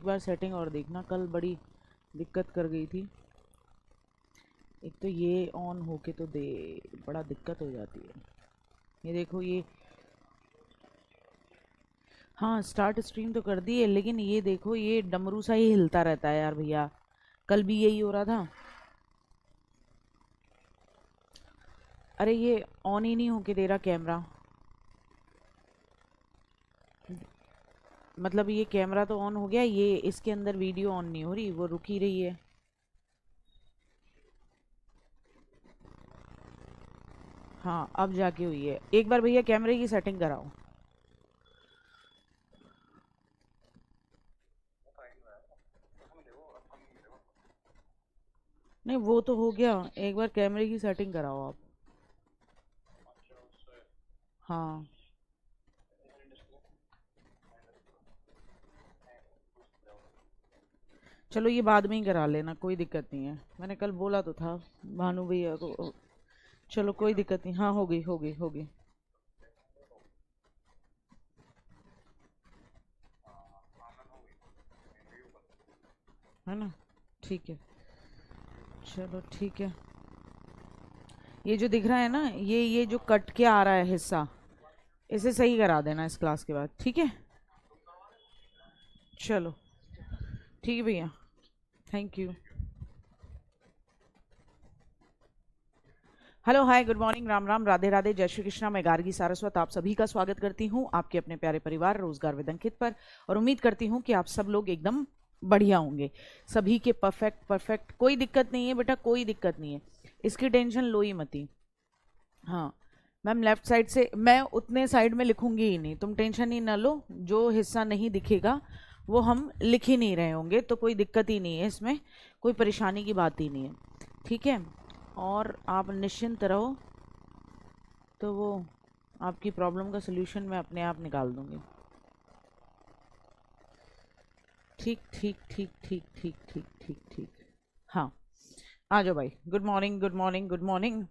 एक बार सेटिंग और देखना, कल बड़ी दिक्कत कर गई थी। एक तो ये ऑन होके तो दे बड़ा दिक्कत हो जाती है। ये देखो ये, हाँ स्टार्ट स्ट्रीम तो कर दी है, लेकिन ये देखो ये डमरू सा ही हिलता रहता है यार भैया। कल भी यही हो रहा था। अरे ये ऑन ही नहीं होके दे रहा कैमरा। मतलब ये कैमरा तो ऑन हो गया, ये इसके अंदर वीडियो ऑन नहीं हो रही, वो रुक ही रही है। हाँ अब जाके हुई है। एक बार भैया कैमरे की सेटिंग कराओ। नहीं वो तो हो गया, एक बार कैमरे की सेटिंग कराओ आप। हाँ चलो ये बाद में ही करा लेना, कोई दिक्कत नहीं है। मैंने कल बोला तो था भानु भैया को। चलो कोई दिक्कत नहीं, हाँ हो गई हो गई हो गई। है ना, ठीक है। चलो ठीक है। ये जो दिख रहा है ना, ये जो कट के आ रहा है हिस्सा, इसे सही करा देना इस क्लास के बाद, ठीक है। चलो ठीक है भैया, thank you. Hello hi good morning, Ram Ram, Radhe Radhe, जय श्री कृष्णा। मैं गार्गी सारस्वत आप सभी का स्वागत करती हूँ आपके अपने प्यारे परिवार रोजगार विद अंकित पर। और उम्मीद करती हूँ कि आप सब लोग एकदम बढ़िया होंगे, सभी के परफेक्ट परफेक्ट, कोई दिक्कत नहीं है बेटा, कोई दिक्कत नहीं है, इसकी टेंशन लो ही मती। हाँ मैम लेफ्ट साइड से मैं उतने साइड में लिखूंगी ही नहीं, तुम टेंशन ही ना लो। जो हिस्सा नहीं दिखेगा वो हम लिख ही नहीं रहे होंगे, तो कोई दिक्कत ही नहीं है इसमें, कोई परेशानी की बात ही नहीं है, ठीक है। और आप निश्चिंत रहो, तो वो आपकी प्रॉब्लम का सलूशन मैं अपने आप निकाल दूंगी। ठीक ठीक ठीक ठीक ठीक ठीक ठीक ठीक। हाँ आ जाओ भाई, good morning good morning good morning.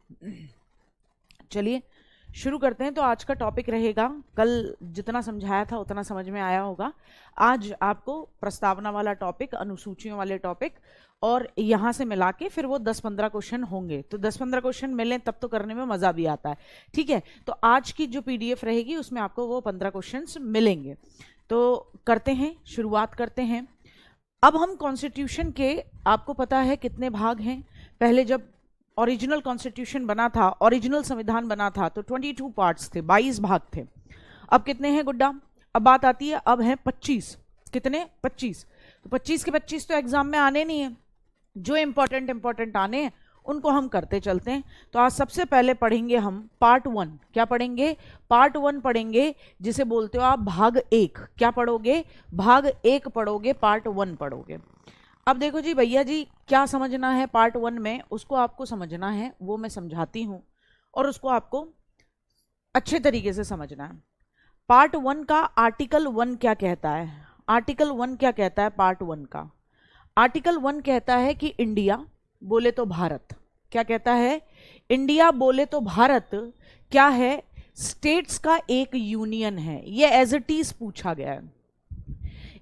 चलिए शुरू करते हैं। तो आज का टॉपिक रहेगा, कल जितना समझाया था उतना समझ में आया होगा। आज आपको प्रस्तावना वाला टॉपिक, अनुसूचियों वाले टॉपिक, और यहाँ से मिला के फिर वो 10-15 क्वेश्चन होंगे। तो 10-15 क्वेश्चन मिले तब तो करने में मज़ा भी आता है, ठीक है। तो आज की जो पीडीएफ रहेगी उसमें आपको वो 15 क्वेश्चन मिलेंगे। तो करते हैं, शुरुआत करते हैं। अब हम कॉन्स्टिट्यूशन के, आपको पता है कितने भाग हैं। पहले जब ओरिजिनल कॉन्स्टिट्यूशन बना था, ओरिजिनल संविधान बना था, तो 22 पार्ट्स थे, 22 भाग थे। अब कितने हैं गुड्डा? अब बात आती है, अब हैं 25। कितने? 25। तो 25 के 25 तो एग्जाम में आने नहीं है, जो इंपॉर्टेंट आने हैं उनको हम करते चलते हैं। तो आज सबसे पहले पढ़ेंगे हम पार्ट 1। क्या पढ़ेंगे? पार्ट 1 पढ़ेंगे, जिसे बोलते हो आप भाग 1। क्या पढ़ोगे? भाग 1 पढ़ोगे, पार्ट 1 पढ़ोगे। अब देखो जी भैया जी, क्या समझना है पार्ट 1 में, उसको आपको समझना है, वो मैं समझाती हूँ, और उसको आपको अच्छे तरीके से समझना है। पार्ट 1 का आर्टिकल 1 क्या कहता है? आर्टिकल 1 क्या कहता है पार्ट 1 का? आर्टिकल 1 कहता है कि इंडिया बोले तो भारत, क्या कहता है? इंडिया बोले तो भारत क्या है? स्टेट्स का एक यूनियन है। ये एज इट इज पूछा गया है।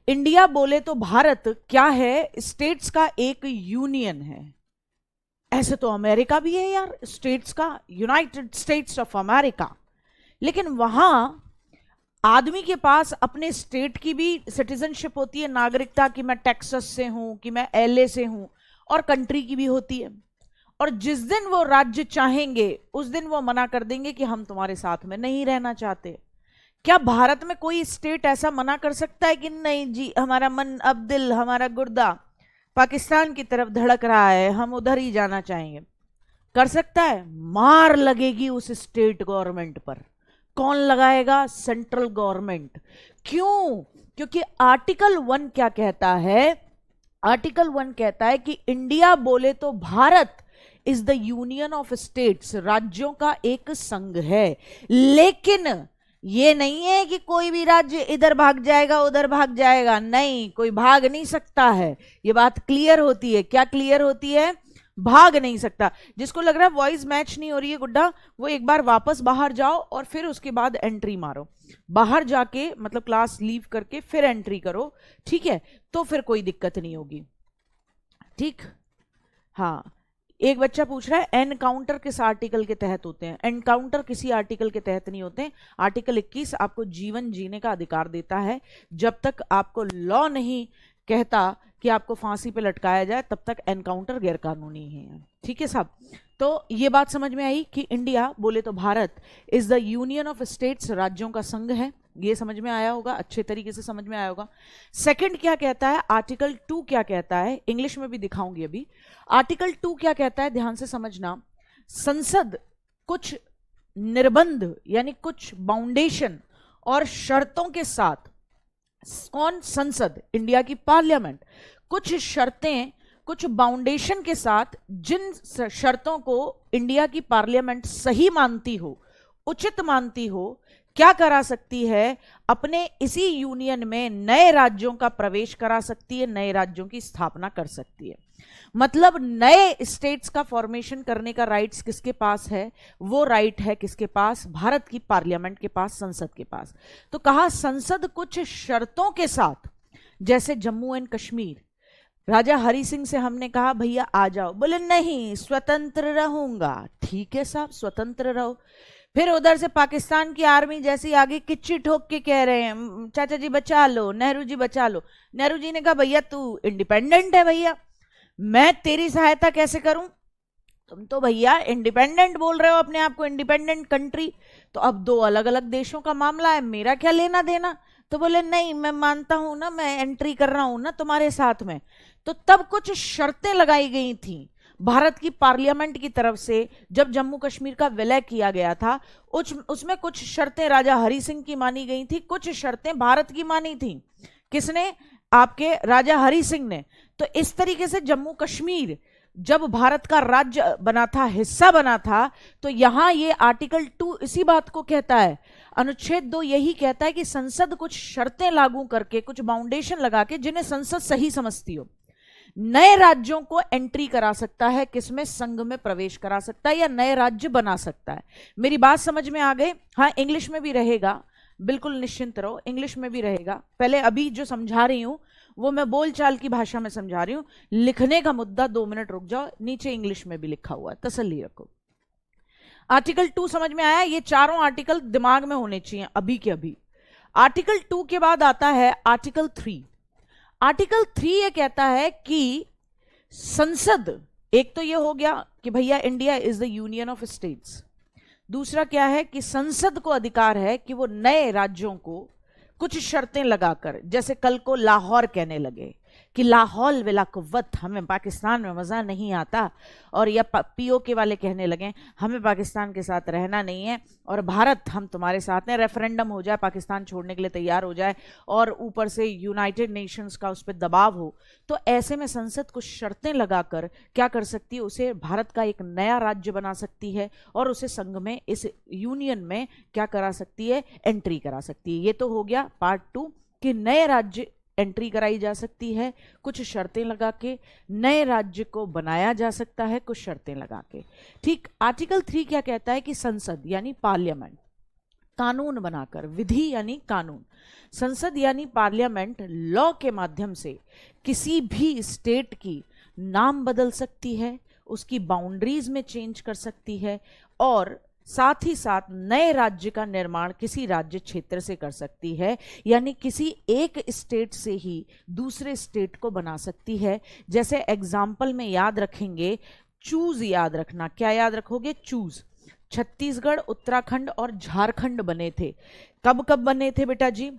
इंडिया बोले तो भारत क्या है? स्टेट्स का एक यूनियन है। ऐसे तो अमेरिका भी है यार, स्टेट्स का, यूनाइटेड स्टेट्स ऑफ अमेरिका। लेकिन वहां आदमी के पास अपने स्टेट की भी सिटीजनशिप होती है, नागरिकता की, मैं टेक्सास से हूं, कि मैं एलए से हूं, और कंट्री की भी होती है। और जिस दिन वो राज्य चाहेंगे उस दिन वो मना कर देंगे कि हम तुम्हारे साथ में नहीं रहना चाहते। क्या भारत में कोई स्टेट ऐसा मना कर सकता है कि नहीं जी, हमारा मन, अब दिल, हमारा गुर्दा पाकिस्तान की तरफ धड़क रहा है, हम उधर ही जाना चाहेंगे? कर सकता है? मार लगेगी उस स्टेट गवर्नमेंट पर। कौन लगाएगा? Central government. क्यों? क्योंकि आर्टिकल 1 क्या कहता है? आर्टिकल 1 कहता है कि इंडिया बोले तो Bharat is the union of states, राज्यों का एक संघ है। लेकिन ये नहीं है कि कोई भी राज्य इधर भाग जाएगा उधर भाग जाएगा, नहीं, कोई भाग नहीं सकता है। ये बात क्लियर होती है। क्या क्लियर होती है? भाग नहीं सकता। जिसको लग रहा है वॉइस मैच नहीं हो रही है गुड्डा, वो एक बार वापस बाहर जाओ और फिर उसके बाद एंट्री मारो। बाहर जाके मतलब क्लास लीव करके फिर एंट्री करो, ठीक है, तो फिर कोई दिक्कत नहीं होगी। ठीक, हाँ। एक बच्चा पूछ रहा है एनकाउंटर किस आर्टिकल के तहत होते हैं? एनकाउंटर किसी आर्टिकल के तहत नहीं होते। आर्टिकल 21 आपको जीवन जीने का अधिकार देता है। जब तक आपको लॉ नहीं कहता कि आपको फांसी पे लटकाया जाए तब तक एनकाउंटर गैरकानूनी है। ठीक है साहब, तो ये बात समझ में आई कि इंडिया बोले तो Bharat is the union of states, राज्यों का संघ है। ये समझ में आया होगा, अच्छे तरीके से समझ में आया होगा। सेकंड क्या कहता है, आर्टिकल 2 क्या कहता है, इंग्लिश में भी दिखाऊंगी अभी। आर्टिकल 2 क्या कहता है, ध्यान से समझना। संसद कुछ निर्बंध यानी कुछ बाउंडेशन और शर्तों के साथ, कौन? संसद, इंडिया की पार्लियामेंट, कुछ शर्तें कुछ बाउंडेशन के साथ, जिन शर्तों को इंडिया की पार्लियामेंट सही मानती हो, उचित मानती हो, क्या करा सकती है, अपने इसी यूनियन में नए राज्यों का प्रवेश करा सकती है, नए राज्यों की स्थापना कर सकती है। मतलब नए स्टेट्स का फॉर्मेशन करने का राइट्स किसके पास है? वो राइट है किसके पास? भारत की पार्लियामेंट के पास, संसद के पास। तो कहा संसद कुछ शर्तों के साथ, जैसे जम्मू एंड कश्मीर, राजा हरि सिंह से हमने कहा भैया आ जाओ, बोले नहीं स्वतंत्र रहूंगा। ठीक है साहब, स्वतंत्र रहो। फिर उधर से पाकिस्तान की आर्मी जैसी आगे किच्ची ठोक के कह रहे हैं चाचा जी बचा लो, नेहरू जी बचा लो। नेहरू जी ने कहा भैया तू इंडिपेंडेंट है भैया, मैं तेरी सहायता कैसे करूं? तुम तो भैया इंडिपेंडेंट बोल रहे हो अपने आप को, इंडिपेंडेंट कंट्री, तो अब दो अलग अलग देशों का मामला है, मेरा क्या लेना देना? तो बोले नहीं मैं मानता हूं ना, मैं एंट्री कर रहा हूं ना तुम्हारे साथ में। तो तब कुछ शर्तें लगाई गई थी भारत की पार्लियामेंट की तरफ से, जब जम्मू कश्मीर का विलय किया गया था। उसमें कुछ शर्तें राजा हरि सिंह की मानी गई थी, कुछ शर्तें भारत की मानी थी। किसने? आपके राजा हरि सिंह ने। तो इस तरीके से जम्मू कश्मीर जब भारत का राज्य बना था, हिस्सा बना था, तो यहां ये आर्टिकल 2 इसी बात को कहता है। अनुच्छेद 2 यही कहता है कि संसद कुछ शर्तें लागू करके, कुछ बाउंडेशन लगा के, जिन्हें संसद सही समझती हो, नए राज्यों को एंट्री करा सकता है, किसमें? संघ में प्रवेश करा सकता है या नए राज्य बना सकता है। मेरी बात समझ में आ गई? हाँ, इंग्लिश में भी रहेगा, बिल्कुल निश्चिंत रहो, इंग्लिश में भी रहेगा। पहले अभी जो समझा रही हूं वो मैं बोलचाल की भाषा में समझा रही हूं, लिखने का मुद्दा 2 मिनट रुक जाओ, नीचे इंग्लिश में भी लिखा हुआ है, तसल्ली रखो। आर्टिकल 2 समझ में आया? ये चारों आर्टिकल दिमाग में होने चाहिए अभी के अभी। आर्टिकल 2 के बाद आता है आर्टिकल 3। आर्टिकल 3 ये कहता है कि संसद, एक तो ये हो गया कि भैया India is the union of states. दूसरा क्या है कि संसद को अधिकार है कि वो नए राज्यों को कुछ शर्तें लगाकर, जैसे कल को लाहौर कहने लगे कि लाहौल विला कुव्वत, हमें पाकिस्तान में मज़ा नहीं आता, और या पीओके वाले कहने लगे हमें पाकिस्तान के साथ रहना नहीं है और भारत हम तुम्हारे साथ हैं, रेफरेंडम हो जाए, पाकिस्तान छोड़ने के लिए तैयार हो जाए और ऊपर से यूनाइटेड नेशंस का उस पर दबाव हो, तो ऐसे में संसद कुछ शर्तें लगाकर क्या कर सकती है? उसे भारत का एक नया राज्य बना सकती है और उसे संघ में, इस यूनियन में क्या करा सकती है? एंट्री करा सकती है। ये तो हो गया पार्ट 2 कि नए राज्य एंट्री कराई जा सकती है, कुछ शर्तें लगा के नए राज्य को बनाया जा सकता है, कुछ शर्तें लगा के। ठीक, आर्टिकल 3 क्या कहता है कि संसद यानी पार्लियामेंट कानून बनाकर, विधि यानी कानून, संसद यानी पार्लियामेंट लॉ के माध्यम से किसी भी स्टेट की नाम बदल सकती है, उसकी बाउंड्रीज में चेंज कर सकती है, और साथ ही साथ नए राज्य का निर्माण किसी राज्य क्षेत्र से कर सकती है, यानी किसी एक स्टेट से ही दूसरे स्टेट को बना सकती है। जैसे एग्जाम्पल में याद रखेंगे, चूज याद रखना। क्या याद रखोगे? चूज। छत्तीसगढ़, उत्तराखंड और झारखंड बने थे। कब कब बने थे बेटा जी?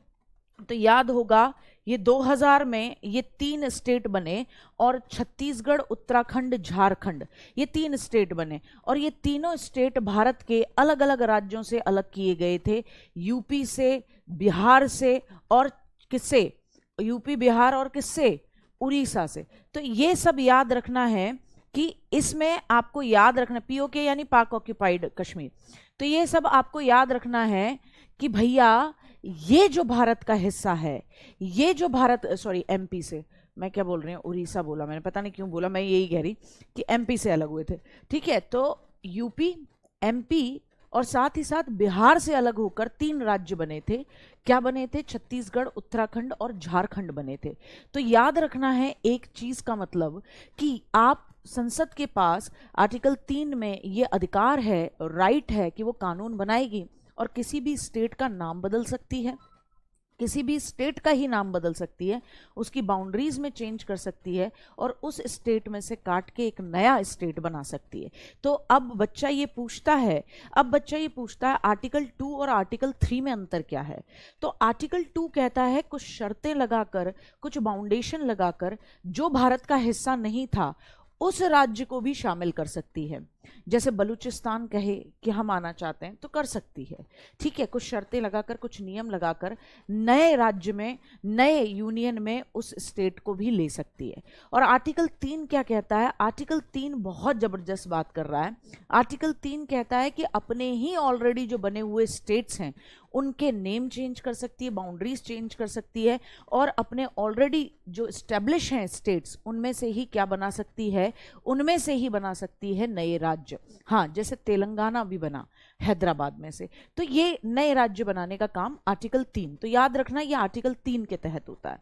तो याद होगा ये 2000 में ये 3 स्टेट बने, और छत्तीसगढ़, उत्तराखंड, झारखंड, ये 3 स्टेट बने, और ये तीनों स्टेट भारत के अलग अलग राज्यों से अलग किए गए थे, यूपी से, बिहार से, और किससे? यूपी, बिहार और किससे? उड़ीसा से। तो ये सब याद रखना है कि इसमें आपको याद रखना, पीओके यानी पाक ऑक्यूपाइड कश्मीर, तो ये सब आपको याद रखना है कि भैया ये जो भारत का हिस्सा है, ये जो भारत, सॉरी एमपी से, मैं क्या बोल रही हूँ, उड़ीसा बोला मैंने, पता नहीं क्यों बोला, मैं यही कह रही कि एमपी से अलग हुए थे, ठीक है। तो यूपी, एमपी और साथ ही साथ बिहार से अलग होकर 3 राज्य बने थे। क्या बने थे? छत्तीसगढ़, उत्तराखंड और झारखंड बने थे। तो याद रखना है एक चीज का मतलब कि आप संसद के पास आर्टिकल 3 में ये अधिकार है, राइट है कि वो कानून बनाएगी और किसी भी स्टेट का नाम बदल सकती है, किसी भी स्टेट का ही नाम बदल सकती है, उसकी बाउंड्रीज में चेंज कर सकती है और उस स्टेट में से काट के एक नया स्टेट बना सकती है। तो अब बच्चा ये पूछता है, आर्टिकल 2 और आर्टिकल 3 में अंतर क्या है? तो आर्टिकल 2 कहता है कुछ शर्तें लगाकर, कुछ बाउंडेशन लगाकर जो भारत का हिस्सा नहीं था उस राज्य को भी शामिल कर सकती है। जैसे बलूचिस्तान कहे कि हम आना चाहते हैं तो कर सकती है, ठीक है, कुछ शर्तें लगाकर, कुछ नियम लगाकर नए राज्य में, नए यूनियन में उस स्टेट को भी ले सकती है। और आर्टिकल 3 क्या कहता है? आर्टिकल 3 बहुत जबरदस्त बात कर रहा है। आर्टिकल 3 कहता है कि अपने ही ऑलरेडी जो बने हुए स्टेट्स हैं उनके नेम चेंज कर सकती है, बाउंड्रीज चेंज कर सकती है और अपने ऑलरेडी जो एस्टेब्लिश हैं स्टेट्स उनमें से ही क्या बना सकती है? उनमें से ही बना सकती है नए राज्य। हाँ, जैसे तेलंगाना भी बना हैदराबाद में से, तो ये नए राज्य बनाने का काम आर्टिकल 3। तो याद रखना ये आर्टिकल 3 के तहत होता है।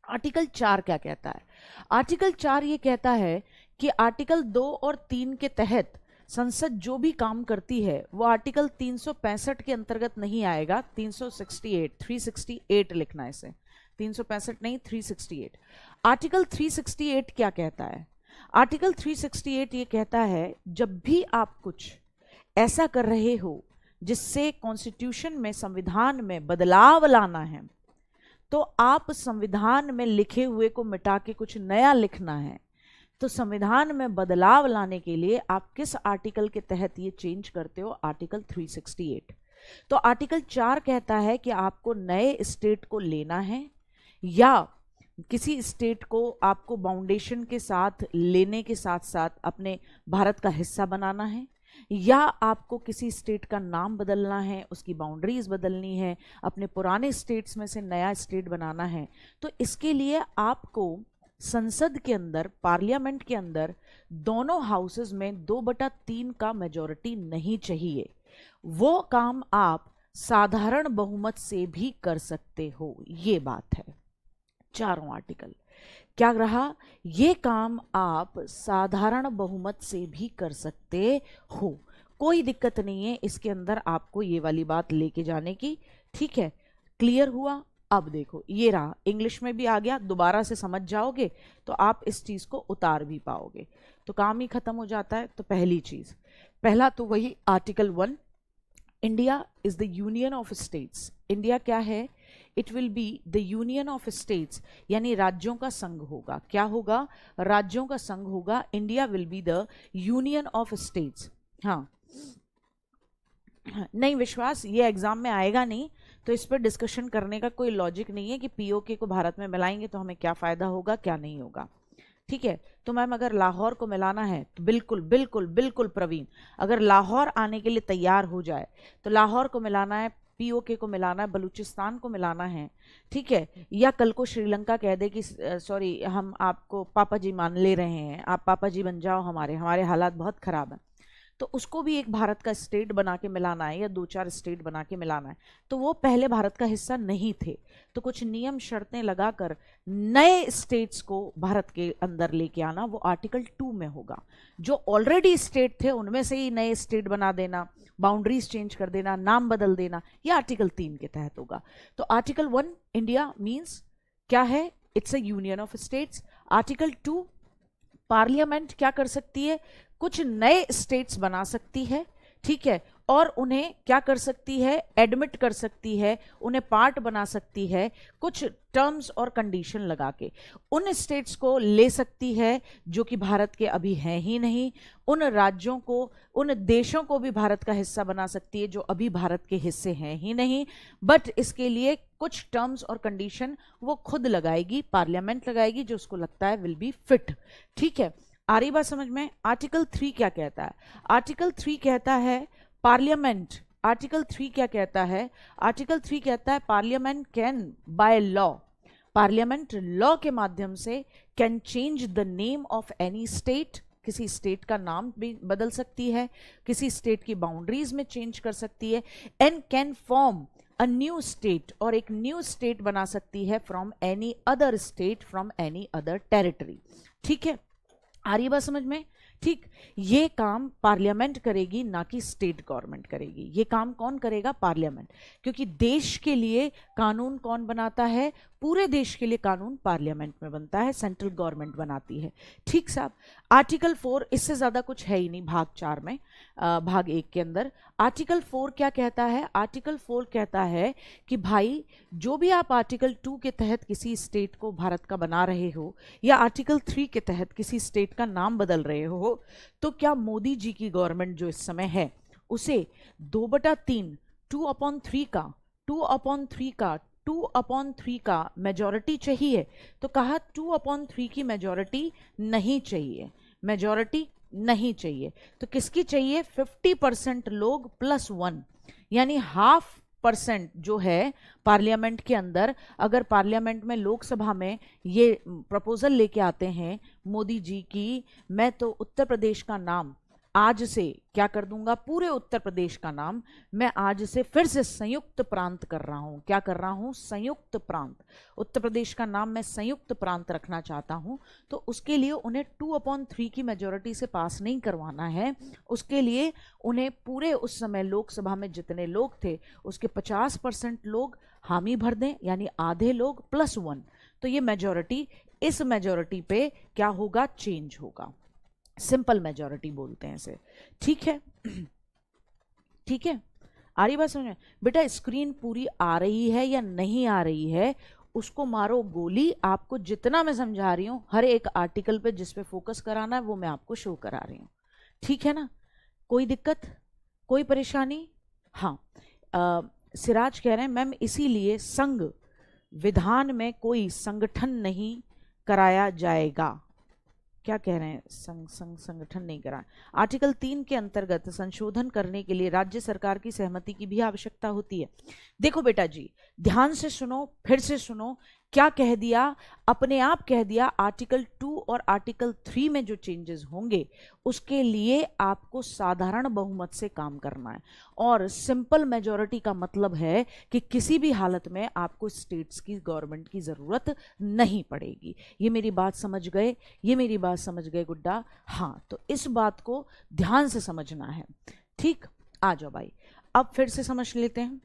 आर्टिकल 4 क्या कहता है? आर्टिकल 4 ये कहता है कि आर्टिकल 2 और 3 के तहत संसद जो भी काम करती है वो आर्टिकल 365 के अंतर्गत नहीं आएगा। 368 लिखना है इसे, 365 नहीं, 368। आर्टिकल 368 क्या कहता है? आर्टिकल 368 ये कहता है जब भी आप कुछ ऐसा कर रहे हो जिससे कॉन्स्टिट्यूशन में, संविधान में बदलाव लाना है, तो आप संविधान में लिखे हुए को मिटा के कुछ नया लिखना है, तो संविधान में बदलाव लाने के लिए आप किस आर्टिकल के तहत ये चेंज करते हो? आर्टिकल 368। तो आर्टिकल 4 कहता है कि आपको नए स्टेट को लेना है या किसी स्टेट को आपको बाउंडेशन के साथ लेने के साथ साथ अपने भारत का हिस्सा बनाना है, या आपको किसी स्टेट का नाम बदलना है, उसकी बाउंड्रीज बदलनी है, अपने पुराने स्टेट्स में से नया स्टेट बनाना है। तो इसके लिए आपको संसद के अंदर, पार्लियामेंट के अंदर दोनों हाउसेस में 2/3 का मेजॉरिटी नहीं चाहिए। वो काम आप साधारण बहुमत से भी कर सकते हो, ये बात है। चारों आर्टिकल क्या रहा? ये काम आप साधारण बहुमत से भी कर सकते हो, कोई दिक्कत नहीं है इसके अंदर आपको ये वाली बात लेके जाने की, ठीक है। क्लियर हुआ? अब देखो ये रहा, इंग्लिश में भी आ गया, दोबारा से समझ जाओगे तो आप इस चीज को उतार भी पाओगे, तो काम ही खत्म हो जाता है। तो पहली चीज, पहला तो वही article 1, India is the union of states. India क्या है? It will be the union of states, यानी राज्यों का संघ होगा। क्या होगा? राज्यों का संघ होगा। India will be the union of states. हाँ, नहीं विश्वास, ये एग्जाम में आएगा नहीं, तो इस पर डिस्कशन करने का कोई लॉजिक नहीं है कि पीओके को भारत में मिलाएंगे तो हमें क्या फायदा होगा, क्या नहीं होगा, ठीक है। तो मैम अगर लाहौर को मिलाना है तो बिल्कुल बिल्कुल बिल्कुल प्रवीण, अगर लाहौर आने के लिए तैयार हो जाए तो लाहौर को मिलाना है, पीओके को मिलाना है, बलूचिस्तान को मिलाना है, ठीक है। या कल को श्रीलंका कह दे कि सॉरी हम आपको पापा जी मान ले रहे हैं, आप पापा जी बन जाओ, हमारे हालात बहुत खराब हैं, तो उसको भी एक भारत का स्टेट बना के मिलाना है या 2-4 स्टेट बना के मिलाना है। तो वो पहले भारत का हिस्सा नहीं थे, तो कुछ नियम शर्तें लगाकर नए स्टेट्स को भारत के अंदर लेके आना, वो आर्टिकल 2 में होगा। जो ऑलरेडी स्टेट थे उनमें से ही नए स्टेट बना देना, बाउंड्रीज चेंज कर देना, नाम बदल देना, ये आर्टिकल 3 के तहत होगा। तो आर्टिकल 1 इंडिया मीन्स क्या है? It's a union of states. Article 2 parliament क्या कर सकती है? कुछ नए स्टेट्स बना सकती है, ठीक है, और उन्हें क्या कर सकती है? एडमिट कर सकती है, उन्हें पार्ट बना सकती है, कुछ टर्म्स और कंडीशन लगा के उन स्टेट्स को ले सकती है जो कि भारत के अभी हैं ही नहीं, उन राज्यों को, उन देशों को भी भारत का हिस्सा बना सकती है जो अभी भारत के हिस्से हैं ही नहीं, बट इसके लिए कुछ टर्म्स और कंडीशन वो खुद लगाएगी, पार्लियामेंट लगाएगी, जो उसको लगता है विल बी फिट, ठीक है। आ रही बात समझ में? आर्टिकल 3 क्या कहता है? आर्टिकल 3 कहता है पार्लियामेंट आर्टिकल 3 क्या कहता है? आर्टिकल 3 कहता है parliament can by law, parliament law के माध्यम से can change the name of any state, किसी स्टेट का नाम भी बदल सकती है, किसी स्टेट की बाउंड्रीज में चेंज कर सकती है, and can form a new state, और एक न्यू स्टेट बना सकती है from any other state, from any other territory. ठीक है, आ रही बात समझ में? ठीक, ये काम पार्लियामेंट करेगी, ना कि स्टेट गवर्नमेंट करेगी। ये काम कौन करेगा? पार्लियामेंट, क्योंकि देश के लिए कानून कौन बनाता है? पूरे देश के लिए कानून पार्लियामेंट में बनता है, सेंट्रल गवर्नमेंट बनाती है। ठीक साहब, आर्टिकल 4, इससे ज्यादा कुछ है ही नहीं भाग 4 में, भाग 1 के अंदर। आर्टिकल 4 क्या कहता है? आर्टिकल 4 कहता है कि भाई जो भी आप आर्टिकल 2 के तहत किसी स्टेट को भारत का बना रहे हो, या आर्टिकल 3 के तहत किसी स्टेट का नाम बदल रहे हो, तो क्या मोदी जी की गवर्नमेंट जो इस समय है उसे 2/3 2/3 का मेजॉरिटी चाहिए? तो कहा 2/3 की मेजॉरिटी नहीं चाहिए, मेजॉरिटी नहीं चाहिए। तो किसकी चाहिए? 50% लोग +1, यानी 0.5% जो है पार्लियामेंट के अंदर। अगर पार्लियामेंट में, लोकसभा में ये प्रपोजल लेके आते हैं मोदी जी की, मैं तो उत्तर प्रदेश का नाम आज से क्या कर दूंगा, पूरे उत्तर प्रदेश का नाम मैं आज से फिर से संयुक्त प्रांत कर रहा हूं। क्या कर रहा हूं? संयुक्त प्रांत। उत्तर प्रदेश का नाम मैं संयुक्त प्रांत रखना चाहता हूं। तो उसके लिए उन्हें 2/3 की मेजॉरिटी से पास नहीं करवाना है, उसके लिए उन्हें पूरे उस समय लोकसभा में जितने लोग थे उसके 50% लोग हामी भर दें, यानी आधे लोग +1। तो ये मेजॉरिटी, इस मेजॉरिटी पे क्या होगा? चेंज होगा। सिंपल मेजॉरिटी बोलते हैं इसे। ठीक है, ठीक है, आ रही बात समझ में? बेटा स्क्रीन पूरी आ रही है या नहीं आ रही है, उसको मारो गोली। आपको जितना मैं समझा रही हूं, हर एक आर्टिकल पे जिस पे फोकस कराना है वो मैं आपको शो करा रही हूं। ठीक है ना? कोई दिक्कत, कोई परेशानी? हाँ, सिराज कह रहे हैं मैम इसीलिए संघ विधान में कोई संगठन नहीं कराया जाएगा। क्या कह रहे हैं? संगठन नहीं करा। आर्टिकल 3 के अंतर्गत संशोधन करने के लिए राज्य सरकार की सहमति की भी आवश्यकता होती है। देखो बेटा जी, ध्यान से सुनो, फिर से सुनो, क्या कह दिया? अपने आप कह दिया आर्टिकल 2 और आर्टिकल 3 में जो चेंजेस होंगे उसके लिए आपको साधारण बहुमत से काम करना है। और सिंपल मेजॉरिटी का मतलब है कि किसी भी हालत में आपको स्टेट्स की गवर्नमेंट की जरूरत नहीं पड़ेगी। ये मेरी बात समझ गए? ये मेरी बात समझ गए गुड्डा? हाँ, तो इस बात को ध्यान से समझना है। ठीक, आ जाओ भाई, अब फिर से समझ लेते हैं,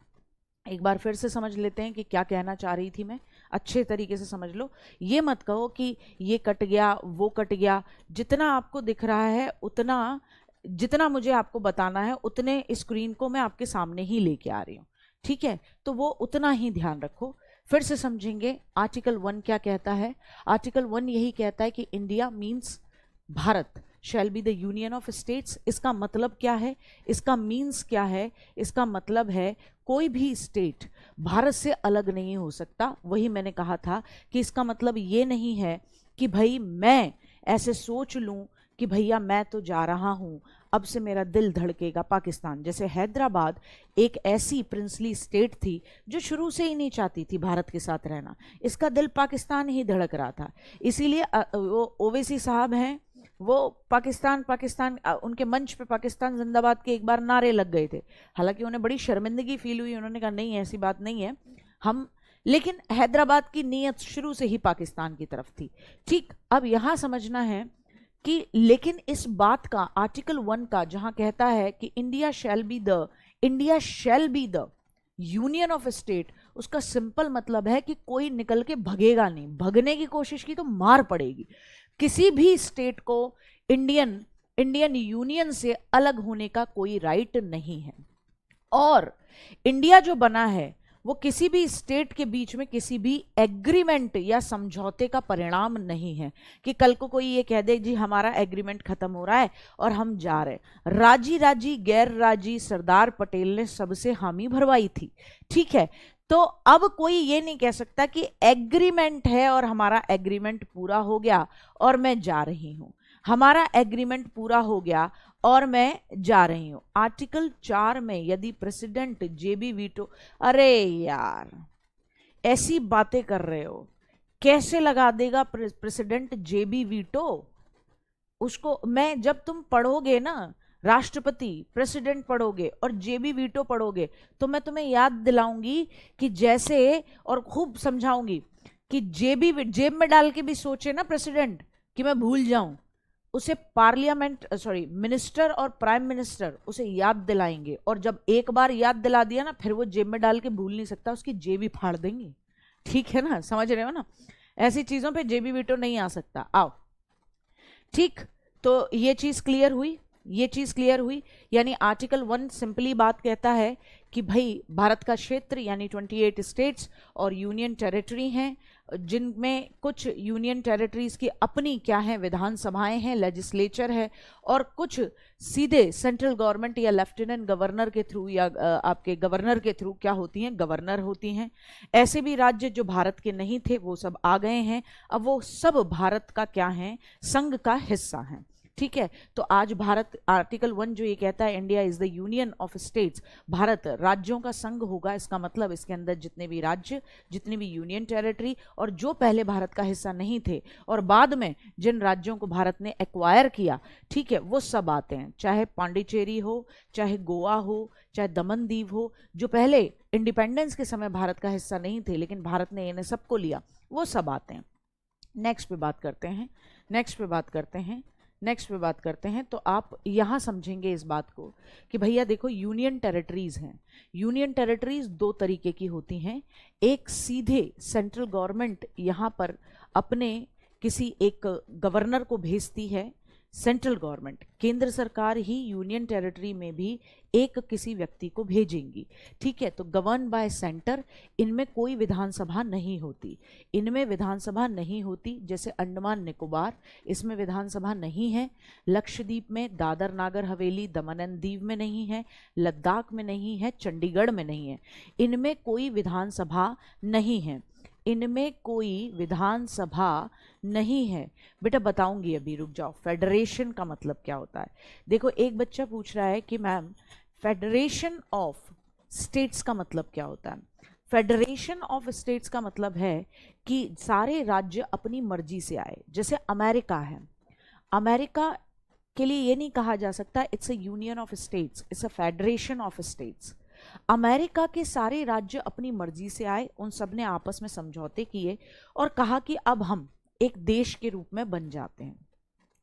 एक बार फिर से समझ लेते हैं कि क्या कहना चाह रही थी मैं। अच्छे तरीके से समझ लो, ये मत कहो कि ये कट गया वो कट गया। जितना आपको दिख रहा है उतना, जितना मुझे आपको बताना है उतने स्क्रीन को मैं आपके सामने ही लेके आ रही हूँ। ठीक है, तो वो उतना ही ध्यान रखो। फिर से समझेंगे आर्टिकल 1 क्या कहता है। आर्टिकल 1 यही कहता है कि India means Bharat shall be the union of states. इसका मतलब क्या है? इसका मीन्स क्या है? इसका मतलब है कोई भी स्टेट भारत से अलग नहीं हो सकता। वही मैंने कहा था कि इसका मतलब ये नहीं है कि भाई मैं ऐसे सोच लूं कि भैया मैं तो जा रहा हूं, अब से मेरा दिल धड़केगा पाकिस्तान। जैसे हैदराबाद एक ऐसी प्रिंसली स्टेट थी जो शुरू से ही नहीं चाहती थी भारत के साथ रहना, इसका दिल पाकिस्तान ही धड़क रहा था। इसीलिए वो ओवैसी साहब हैं, वो पाकिस्तान पाकिस्तान, उनके मंच पे पाकिस्तान जिंदाबाद के एक बार नारे लग गए थे। हालांकि उन्हें बड़ी शर्मिंदगी फील हुई, उन्होंने कहा नहीं ऐसी बात नहीं है हम, लेकिन हैदराबाद की नीयत शुरू से ही पाकिस्तान की तरफ थी। ठीक, अब यहां समझना है कि लेकिन इस बात का आर्टिकल 1 का जहां कहता है कि India shall be the union of state, उसका सिंपल मतलब है कि कोई निकल के भगेगा नहीं, भगने की कोशिश की तो मार पड़ेगी। किसी भी स्टेट को इंडियन यूनियन से अलग होने का कोई राइट नहीं है। और इंडिया जो बना है वो किसी भी स्टेट के बीच में किसी भी एग्रीमेंट या समझौते का परिणाम नहीं है कि कल को कोई ये कह दे जी हमारा एग्रीमेंट खत्म हो रहा है और हम जा रहे हैं। राजी राजी गैर राजी सरदार पटेल ने सबसे हामी भरवाई थी। ठीक है, तो अब कोई ये नहीं कह सकता कि एग्रीमेंट है और हमारा एग्रीमेंट पूरा हो गया और मैं जा रही हूं। हमारा एग्रीमेंट पूरा हो गया और मैं जा रही हूं। आर्टिकल 4 में यदि प्रेसिडेंट जेबी वीटो, अरे यार ऐसी बातें कर रहे हो, कैसे लगा देगा प्रेसिडेंट जेबी वीटो? उसको मैं, जब तुम पढ़ोगे ना राष्ट्रपति प्रेसिडेंट पढ़ोगे और जेबी वीटो पढ़ोगे तो मैं तुम्हें याद दिलाऊंगी कि जैसे, और खूब समझाऊंगी कि जेब में डाल के भी सोचे ना प्रेसिडेंट कि मैं भूल जाऊं, उसे पार्लियामेंट मिनिस्टर और प्राइम मिनिस्टर उसे याद दिलाएंगे, और जब एक बार याद दिला दिया ना फिर वो जेब में डाल के भूल नहीं सकता, उसकी जेब ही फाड़ देंगे। ठीक है ना, समझ रहे हो ना? ऐसी चीजों पे जेबी वीटो नहीं आ सकता। आओ, ठीक, तो ये चीज क्लियर हुई, ये चीज क्लियर हुई। यानी आर्टिकल 1 सिंपली बात कहता है कि भाई भारत का क्षेत्र यानी 28 स्टेट्स और यूनियन टेरिटरी हैं, जिनमें कुछ यूनियन टेरिटरीज की अपनी क्या है, विधानसभाएं हैं, लेजिस्लेचर है, और कुछ सीधे सेंट्रल गवर्नमेंट या लेफ्टिनेंट गवर्नर के थ्रू या आपके गवर्नर के थ्रू क्या होती हैं, गवर्नर होती हैं। ऐसे भी राज्य जो भारत के नहीं थे वो सब आ गए हैं, अब वो सब भारत का क्या है, संघ का हिस्सा हैं। ठीक है, तो आज भारत, आर्टिकल 1 जो ये कहता है India is the union of states, Bharat राज्यों का संघ होगा, इसका मतलब इसके अंदर जितने भी राज्य, जितनी भी यूनियन टेरिटरी, और जो पहले भारत का हिस्सा नहीं थे और बाद में जिन राज्यों को भारत ने एक्वायर किया, ठीक है, वो सब आते हैं, चाहे पांडिचेरी हो, चाहे गोवा हो, चाहे दमन दीव हो, जो पहले इंडिपेंडेंस के समय भारत का हिस्सा नहीं थे लेकिन भारत ने इन्हें सबको लिया, वो सब आते हैं। नेक्स्ट पे बात करते हैं, नेक्स्ट पे बात करते हैं, नेक्स्ट पे बात करते हैं। तो आप यहां समझेंगे इस बात को कि भैया देखो यूनियन टेरिटरीज हैं, यूनियन टेरिटरीज दो तरीके की होती हैं। एक सीधे सेंट्रल गवर्नमेंट यहां पर अपने किसी एक गवर्नर को भेजती है, सेंट्रल गवर्नमेंट, केंद्र सरकार ही यूनियन टेरिटरी में भी एक किसी व्यक्ति को भेजेंगी। ठीक है, तो गवर्न बाय सेंटर, इनमें कोई विधानसभा नहीं होती, इनमें विधानसभा नहीं होती। जैसे अंडमान निकोबार, इसमें विधानसभा नहीं है, लक्षद्वीप में, दादर नागर हवेली, दमन एंड दीव में नहीं है, लद्दाख में नहीं है, चंडीगढ़ में नहीं है, इनमें कोई विधानसभा नहीं है, इनमें कोई विधानसभा नहीं है। बेटा बताऊंगी अभी, रुक जाओ। फेडरेशन का मतलब क्या होता है? देखो एक बच्चा पूछ रहा है कि मैम फेडरेशन ऑफ स्टेट्स का मतलब क्या होता है? फेडरेशन ऑफ स्टेट्स का मतलब है कि सारे राज्य अपनी मर्जी से आए। जैसे अमेरिका है, अमेरिका के लिए ये नहीं कहा जा सकता it's a union of states, it's a federation of states. America के सारे राज्य अपनी मर्जी से आए, उन सब ने आपस में समझौते किए और कहा कि अब हम एक देश के रूप में बन जाते हैं।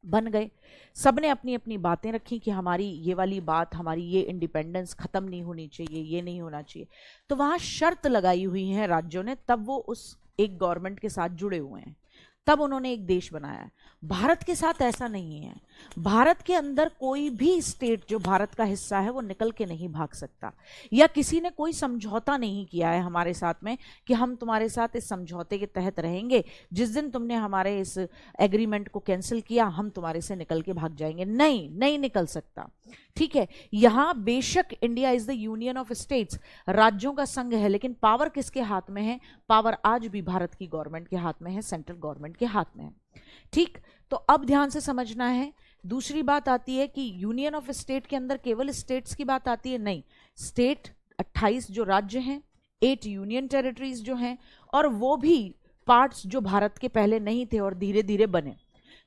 बन गए, सबने अपनी अपनी बातें रखी कि हमारी ये वाली बात, हमारी ये इंडिपेंडेंस खत्म नहीं होनी चाहिए, ये नहीं होना चाहिए। तो वहां शर्त लगाई हुई है राज्यों ने, तब वो उस एक गवर्नमेंट के साथ जुड़े हुए हैं, तब उन्होंने एक देश बनाया। भारत के साथ ऐसा नहीं है, भारत के अंदर कोई भी स्टेट जो भारत का हिस्सा है वो निकल के नहीं भाग सकता, या किसी ने कोई समझौता नहीं किया है हमारे साथ में कि हम तुम्हारे साथ इस समझौते के तहत रहेंगे, जिस दिन तुमने हमारे इस एग्रीमेंट को कैंसिल किया हम तुम्हारे से निकल के भाग जाएंगे। नहीं, नहीं निकल सकता। ठीक है, यहां बेशक India is the union of states, राज्यों का संघ है, लेकिन पावर किसके हाथ में है? पावर आज भी भारत की गवर्नमेंट के हाथ में है, सेंट्रल गवर्नमेंट के हाथ में है। ठीक, तो अब ध्यान से समझना है। दूसरी बात आती है कि यूनियन ऑफ स्टेट के अंदर केवल स्टेट्स की बात आती है, नहीं, स्टेट 28 जो राज्य हैं, 8 यूनियन टेरिटरीज जो हैं, और वो भी पार्ट्स जो भारत के पहले नहीं थे और धीरे धीरे बने।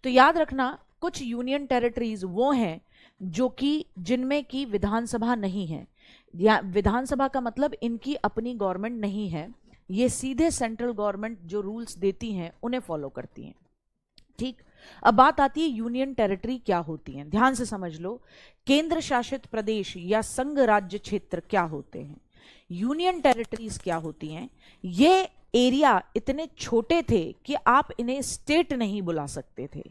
तो याद रखना, कुछ यूनियन टेरिटरीज वो हैं जो कि जिनमें की विधानसभा नहीं है, या विधानसभा का मतलब इनकी अपनी गवर्नमेंट नहीं है, ये सीधे सेंट्रल गवर्नमेंट जो रूल्स देती हैं उन्हें फॉलो करती हैं। ठीक, अब बात आती है यूनियन टेरिटरी क्या होती हैं। ध्यान से समझ लो, केंद्र शासित प्रदेश या संघ राज्य क्षेत्र क्या होते हैं, यूनियन टेरिटरीज क्या होती हैं। ये एरिया इतने छोटे थे कि आप इन्हें स्टेट नहीं बुला सकते थे,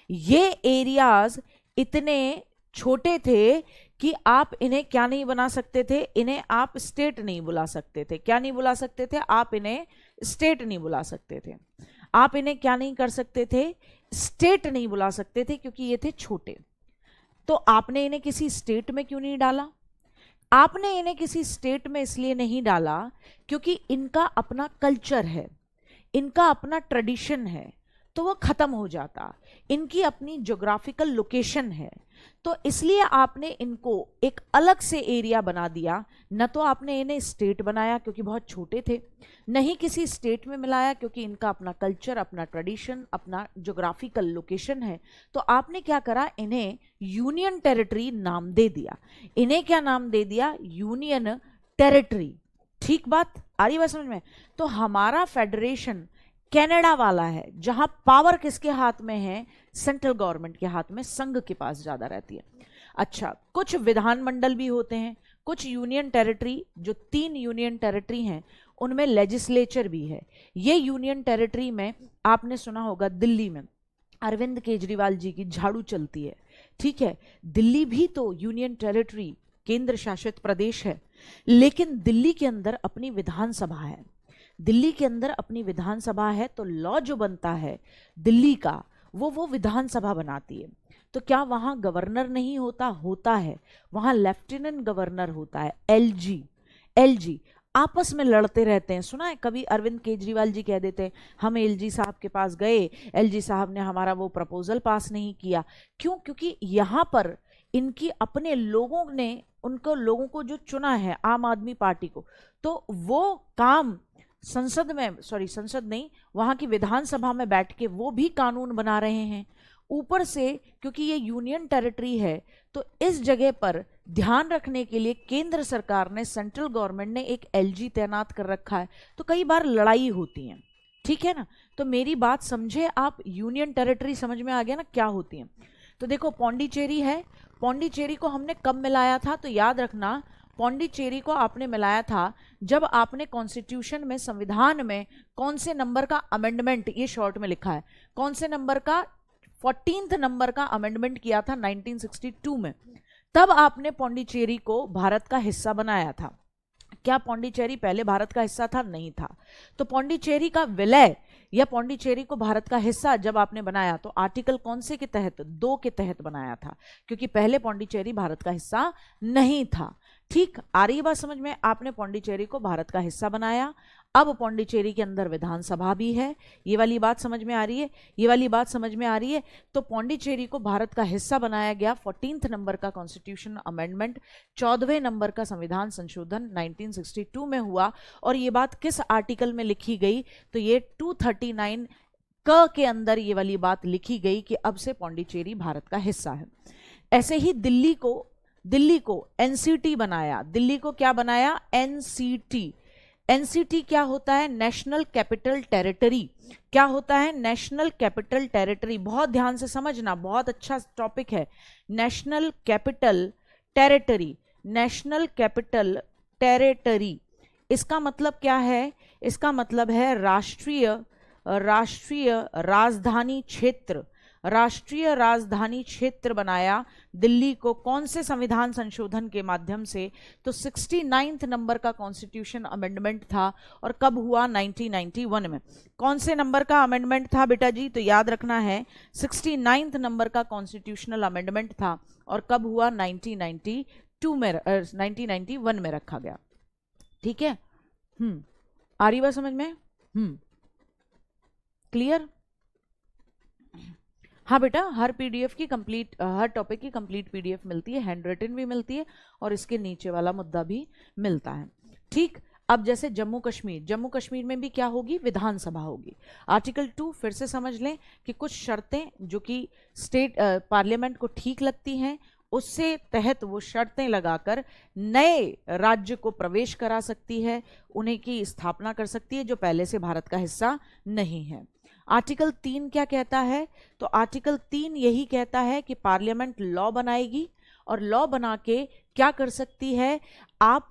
ये एरियाज इतने छोटे थे कि आप इन्हें क्या नहीं बना सकते थे, इन्हें आप स्टेट नहीं बुला सकते थे। क्या नहीं बुला सकते थे? आप इन्हें स्टेट नहीं बुला सकते थे। आप इन्हें क्या नहीं कर सकते थे? स्टेट नहीं बुला सकते थे, क्योंकि ये थे छोटे। तो आपने इन्हें किसी स्टेट में क्यों नहीं डाला? आपने इन्हें किसी स्टेट में इसलिए नहीं डाला क्योंकि इनका अपना कल्चर है, इनका अपना ट्रेडिशन है। तो वो खत्म हो जाता। इनकी अपनी ज्योग्राफिकल लोकेशन है, तो इसलिए आपने इनको एक अलग से एरिया बना दिया। न तो आपने इन्हें स्टेट बनाया क्योंकि बहुत छोटे थे, नहीं किसी स्टेट में मिलाया क्योंकि इनका अपना कल्चर, अपना ट्रेडिशन, अपना ज्योग्राफिकल लोकेशन है। तो आपने क्या करा, इन्हें यूनियन टेरिटरी नाम दे दिया। इन्हें क्या नाम दे दिया, यूनियन टेरिटरी। ठीक बात आ रही है समझ में? तो हमारा फेडरेशन कनाडा वाला है, जहां पावर किसके हाथ में है, सेंट्रल गवर्नमेंट के हाथ में, संघ के पास ज्यादा रहती है। अच्छा, कुछ विधानमंडल भी होते हैं, कुछ यूनियन टेरिटरी, जो 3 यूनियन टेरिटरी हैं उनमें लेजिस्लेचर भी है। ये यूनियन टेरिटरी में आपने सुना होगा दिल्ली में अरविंद केजरीवाल जी की झाड़ू चलती है। ठीक है, दिल्ली भी तो यूनियन टेरिटरी, केंद्र शासित प्रदेश है, लेकिन दिल्ली के अंदर अपनी विधानसभा है। दिल्ली के अंदर अपनी विधानसभा है, तो लॉ जो बनता है दिल्ली का वो विधानसभा बनाती है। तो क्या वहां गवर्नर नहीं होता? होता है, वहां लेफ्टिनेंट गवर्नर होता है, एलजी आपस में लड़ते रहते हैं। सुना है कभी अरविंद केजरीवाल जी कह देते हैं हम एलजी साहब के पास गए, एलजी साहब ने हमारा वो प्रपोजल पास नहीं किया। क्यों? क्योंकि यहां पर इनकी अपने लोगों ने उनको, लोगों को जो चुना है आम आदमी पार्टी को, तो वो काम संसद में, संसद नहीं, वहां की विधानसभा में बैठ के वो भी कानून बना रहे हैं। ऊपर से क्योंकि ये यूनियन टेरिटरी है, तो इस जगह पर ध्यान रखने के लिए केंद्र सरकार ने, सेंट्रल गवर्नमेंट ने एक एलजी तैनात कर रखा है। तो कई बार लड़ाई होती है, ठीक है ना? तो मेरी बात समझे आप, यूनियन टेरिटरी समझ में आ गया ना क्या होती है? तो देखो पौंडीचेरी है, पौंडीचेरी को हमने कब मिलाया था? तो याद रखना, पौंडीचेरी को आपने मिलाया था जब आपने कॉन्स्टिट्यूशन में, संविधान में कौन से नंबर का अमेंडमेंट, ये शॉर्ट में लिखा है, कौन से नंबर का, 14th नंबर का अमेंडमेंट किया था 1962 में, तब आपने पौंडीचेरी को भारत का हिस्सा बनाया था। क्या पौंडीचेरी पहले भारत का हिस्सा था? नहीं था। तो पौंडीचेरी का विलय या पौंडीचेरी को भारत का हिस्सा जब आपने बनाया, तो आर्टिकल कौन से के तहत? 2 के तहत बनाया था, क्योंकि पहले पौंडीचेरी भारत का हिस्सा नहीं था। ठीक आ रही बात समझ में? आपने पौंडीचेरी को भारत का हिस्सा बनाया, अब पौंडीचेरी के अंदर विधानसभा भी है। ये वाली बात समझ में आ रही है? ये वाली बात समझ में आ रही है? तो पौंडीचेरी को भारत का हिस्सा बनाया गया, 14th नंबर का कॉन्स्टिट्यूशन अमेंडमेंट, 14वें नंबर का संविधान संशोधन 1962 में हुआ। और ये बात किस आर्टिकल में लिखी गई? तो ये 239 क के अंदर ये वाली बात लिखी गई कि अब से पौंडीचेरी भारत का हिस्सा है। ऐसे ही दिल्ली को एनसीटी बनाया। दिल्ली को क्या बनाया? एनसीटी। एनसीटी क्या होता है? National capital territory. क्या होता है? National capital territory. बहुत ध्यान से समझना, बहुत अच्छा टॉपिक है। National capital territory, national capital territory, इसका मतलब क्या है? इसका मतलब है राष्ट्रीय राजधानी क्षेत्र। राष्ट्रीय राजधानी क्षेत्र बनाया दिल्ली को, कौन से संविधान संशोधन के माध्यम से? तो 69th नंबर का कॉन्स्टिट्यूशन अमेंडमेंट था। और कब हुआ? 1991 में। कौन से नंबर का अमेंडमेंट था बेटा जी? तो याद रखना है 69th नंबर का कॉन्स्टिट्यूशनल अमेंडमेंट था। और कब हुआ? 1992 में, 1991 में रखा गया। ठीक है, आ रही बात समझ में? क्लियर? हाँ बेटा, हर पीडीएफ की कंप्लीट, हर टॉपिक की कंप्लीट पीडीएफ मिलती है, हैंड रिटन भी मिलती है और इसके नीचे वाला मुद्दा भी मिलता है। ठीक, अब जैसे जम्मू कश्मीर में भी क्या होगी? विधानसभा होगी। आर्टिकल 2 फिर से समझ लें कि कुछ शर्तें जो कि स्टेट पार्लियामेंट को ठीक लगती हैं, उससे तहत वो शर्तें लगाकर नए राज्य को प्रवेश करा सकती है, उन्हें की स्थापना कर सकती है जो पहले से भारत का हिस्सा नहीं है। आर्टिकल 3 क्या कहता है? तो आर्टिकल 3 यही कहता है कि पार्लियामेंट लॉ बनाएगी और लॉ बना के क्या कर सकती है? आप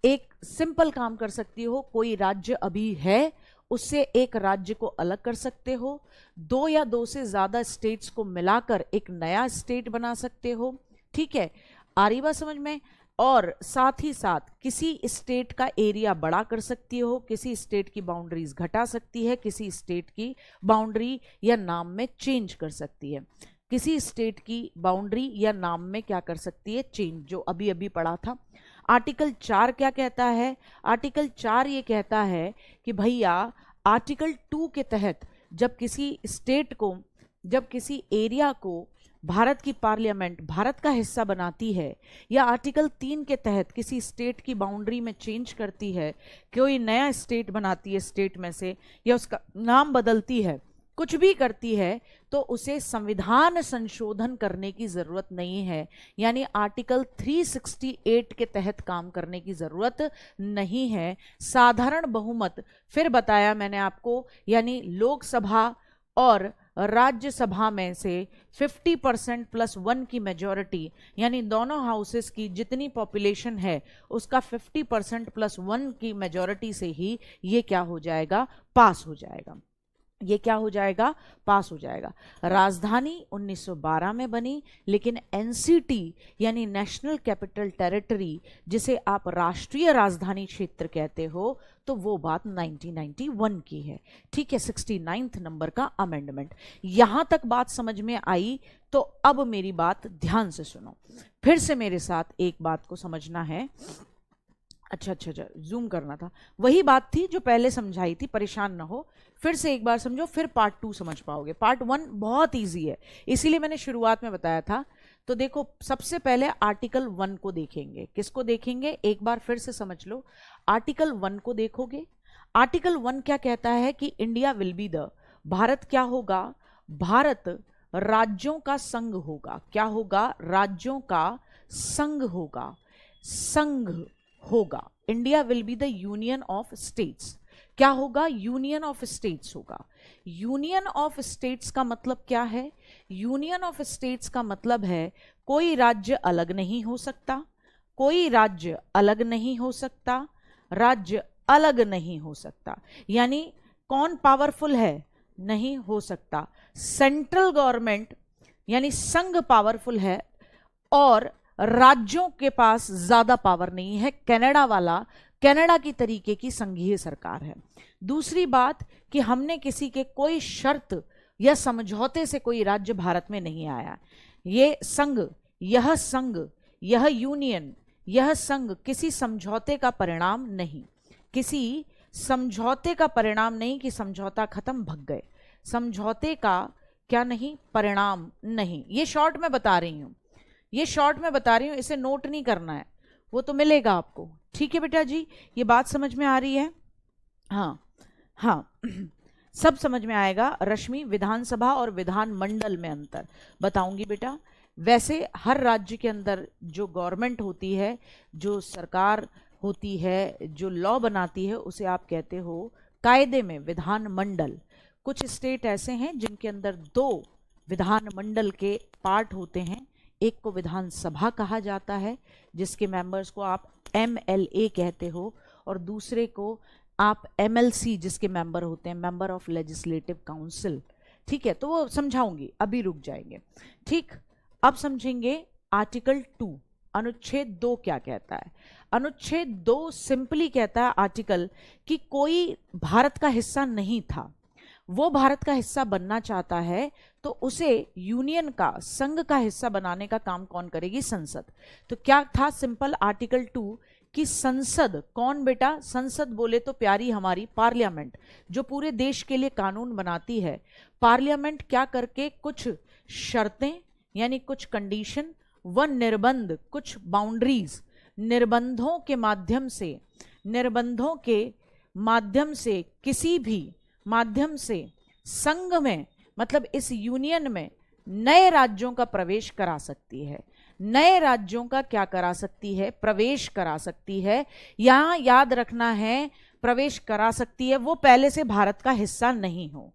एक सिंपल काम कर सकती हो, कोई राज्य अभी है उससे एक राज्य को अलग कर सकते हो, 2 या 2 से ज्यादा स्टेट्स को मिलाकर एक नया स्टेट बना सकते हो। ठीक है, आ रही बात समझ में? और साथ ही साथ किसी स्टेट का एरिया बड़ा कर सकती हो, किसी स्टेट की बाउंड्रीज घटा सकती है, किसी स्टेट की बाउंड्री या नाम में चेंज कर सकती है। किसी स्टेट की बाउंड्री या नाम में क्या कर सकती है? चेंज, जो अभी अभी पढ़ा था। आर्टिकल 4 क्या कहता है? आर्टिकल 4 ये कहता है कि भैया आर्टिकल 2 के तहत जब किसी स्टेट को, जब किसी एरिया को भारत की पार्लियामेंट भारत का हिस्सा बनाती है, या आर्टिकल 3 के तहत किसी स्टेट की बाउंड्री में चेंज करती है, कोई नया स्टेट बनाती है स्टेट में से, या उसका नाम बदलती है, कुछ भी करती है, तो उसे संविधान संशोधन करने की जरूरत नहीं है, यानी आर्टिकल 368 के तहत काम करने की जरूरत नहीं है। साधारण बहुमत, फिर बताया मैंने आपको, यानी लोकसभा और राज्यसभा में से 50% + 1 की मेजॉरिटी, यानी दोनों हाउसेस की जितनी पॉपुलेशन है उसका 50% + 1 की मेजॉरिटी से ही ये क्या हो जाएगा, पास हो जाएगा। ये क्या हो जाएगा, पास हो जाएगा। राजधानी 1912 में बनी, लेकिन एनसीटी यानी नेशनल कैपिटल टेरिटरी, जिसे आप राष्ट्रीय राजधानी क्षेत्र कहते हो, तो वो बात 1991 की है। ठीक है, 69 नंबर का अमेंडमेंट। यहां तक बात समझ में आई, तो अब मेरी बात ध्यान से सुनो, फिर से मेरे साथ एक बात को समझना है। अच्छा, जूम करना था, वही बात थी जो पहले समझाई थी, परेशान ना हो, फिर से एक बार समझो, फिर पार्ट 2 समझ पाओगे। पार्ट 1 बहुत इजी है, इसीलिए मैंने शुरुआत में बताया था। तो देखो, सबसे पहले आर्टिकल 1 को देखेंगे। किसको देखेंगे, एक बार फिर से समझ लो। आर्टिकल 1 को देखोगे। आर्टिकल 1 क्या कहता है कि India will be the, Bharat क्या होगा, भारत राज्यों का संघ होगा। क्या होगा, राज्यों का संघ होगा, संघ होगा। India will be the union of states. क्या होगा, यूनियन ऑफ स्टेट्स होगा। यूनियन ऑफ स्टेट्स का मतलब क्या है, यूनियन ऑफ स्टेट्स का मतलब है कोई राज्य अलग नहीं हो सकता, कोई राज्य अलग नहीं हो सकता, राज्य अलग नहीं हो सकता। यानी कौन पावरफुल है, नहीं हो सकता। सेंट्रल गवर्नमेंट यानी संघ पावरफुल है और राज्यों के पास ज्यादा पावर नहीं है। कनाडा वाला, कनाडा की तरीके की संघीय सरकार है। दूसरी बात कि हमने किसी के कोई शर्त या समझौते से कोई राज्य भारत में नहीं आया। ये संघ, यह यूनियन, यह संघ किसी समझौते का परिणाम नहीं, किसी समझौते का परिणाम नहीं कि समझौता खत्म भग गए, समझौते का क्या नहीं, परिणाम नहीं। ये शॉर्ट में बता रही हूं, ये शॉर्ट में बता रही हूं, इसे नोट नहीं करना है, वो तो मिलेगा आपको। ठीक है बेटा जी, ये बात समझ में आ रही है? हाँ सब समझ में आएगा। रश्मि, विधानसभा और विधानमंडल में अंतर बताऊंगी बेटा। वैसे हर राज्य के अंदर जो गवर्नमेंट होती है, जो सरकार होती है, जो लॉ बनाती है, उसे आप कहते हो कायदे में विधानमंडल। कुछ स्टेट ऐसे हैं जिनके अंदर 2 विधानमंडल के पार्ट होते हैं। एक को विधानसभा कहा जाता है, जिसके मेंबर्स को आप MLA कहते हो, और दूसरे को आप MLC, जिसके मेंबर होते हैं मेंबर ऑफ लेजिस्लेटिव काउंसिल। ठीक है, तो वो समझाऊंगी, अभी रुक जाएंगे। ठीक, अब समझेंगे आर्टिकल 2, अनुच्छेद 2 क्या कहता है। अनुच्छेद 2 सिंपली कहता है आर्टिकल कि कोई भारत का हिस्सा नहीं था, वो भारत का हिस्सा बनना चाहता है, तो उसे यूनियन का, संघ का हिस्सा बनाने का काम कौन करेगी, संसद। तो क्या था सिंपल आर्टिकल 2 कि संसद, कौन बेटा, संसद बोले तो प्यारी हमारी पार्लियामेंट, जो पूरे देश के लिए कानून बनाती है। पार्लियामेंट क्या करके कुछ शर्तें यानी कुछ कंडीशन व निर्बंध, कुछ बाउंड्रीज, निर्बंधों के माध्यम से किसी भी माध्यम से संघ में, मतलब इस यूनियन में नए राज्यों का प्रवेश करा सकती है। नए राज्यों का क्या करा सकती है, प्रवेश करा सकती है। यहां याद रखना है, प्रवेश करा सकती है वो पहले से भारत का हिस्सा नहीं हो।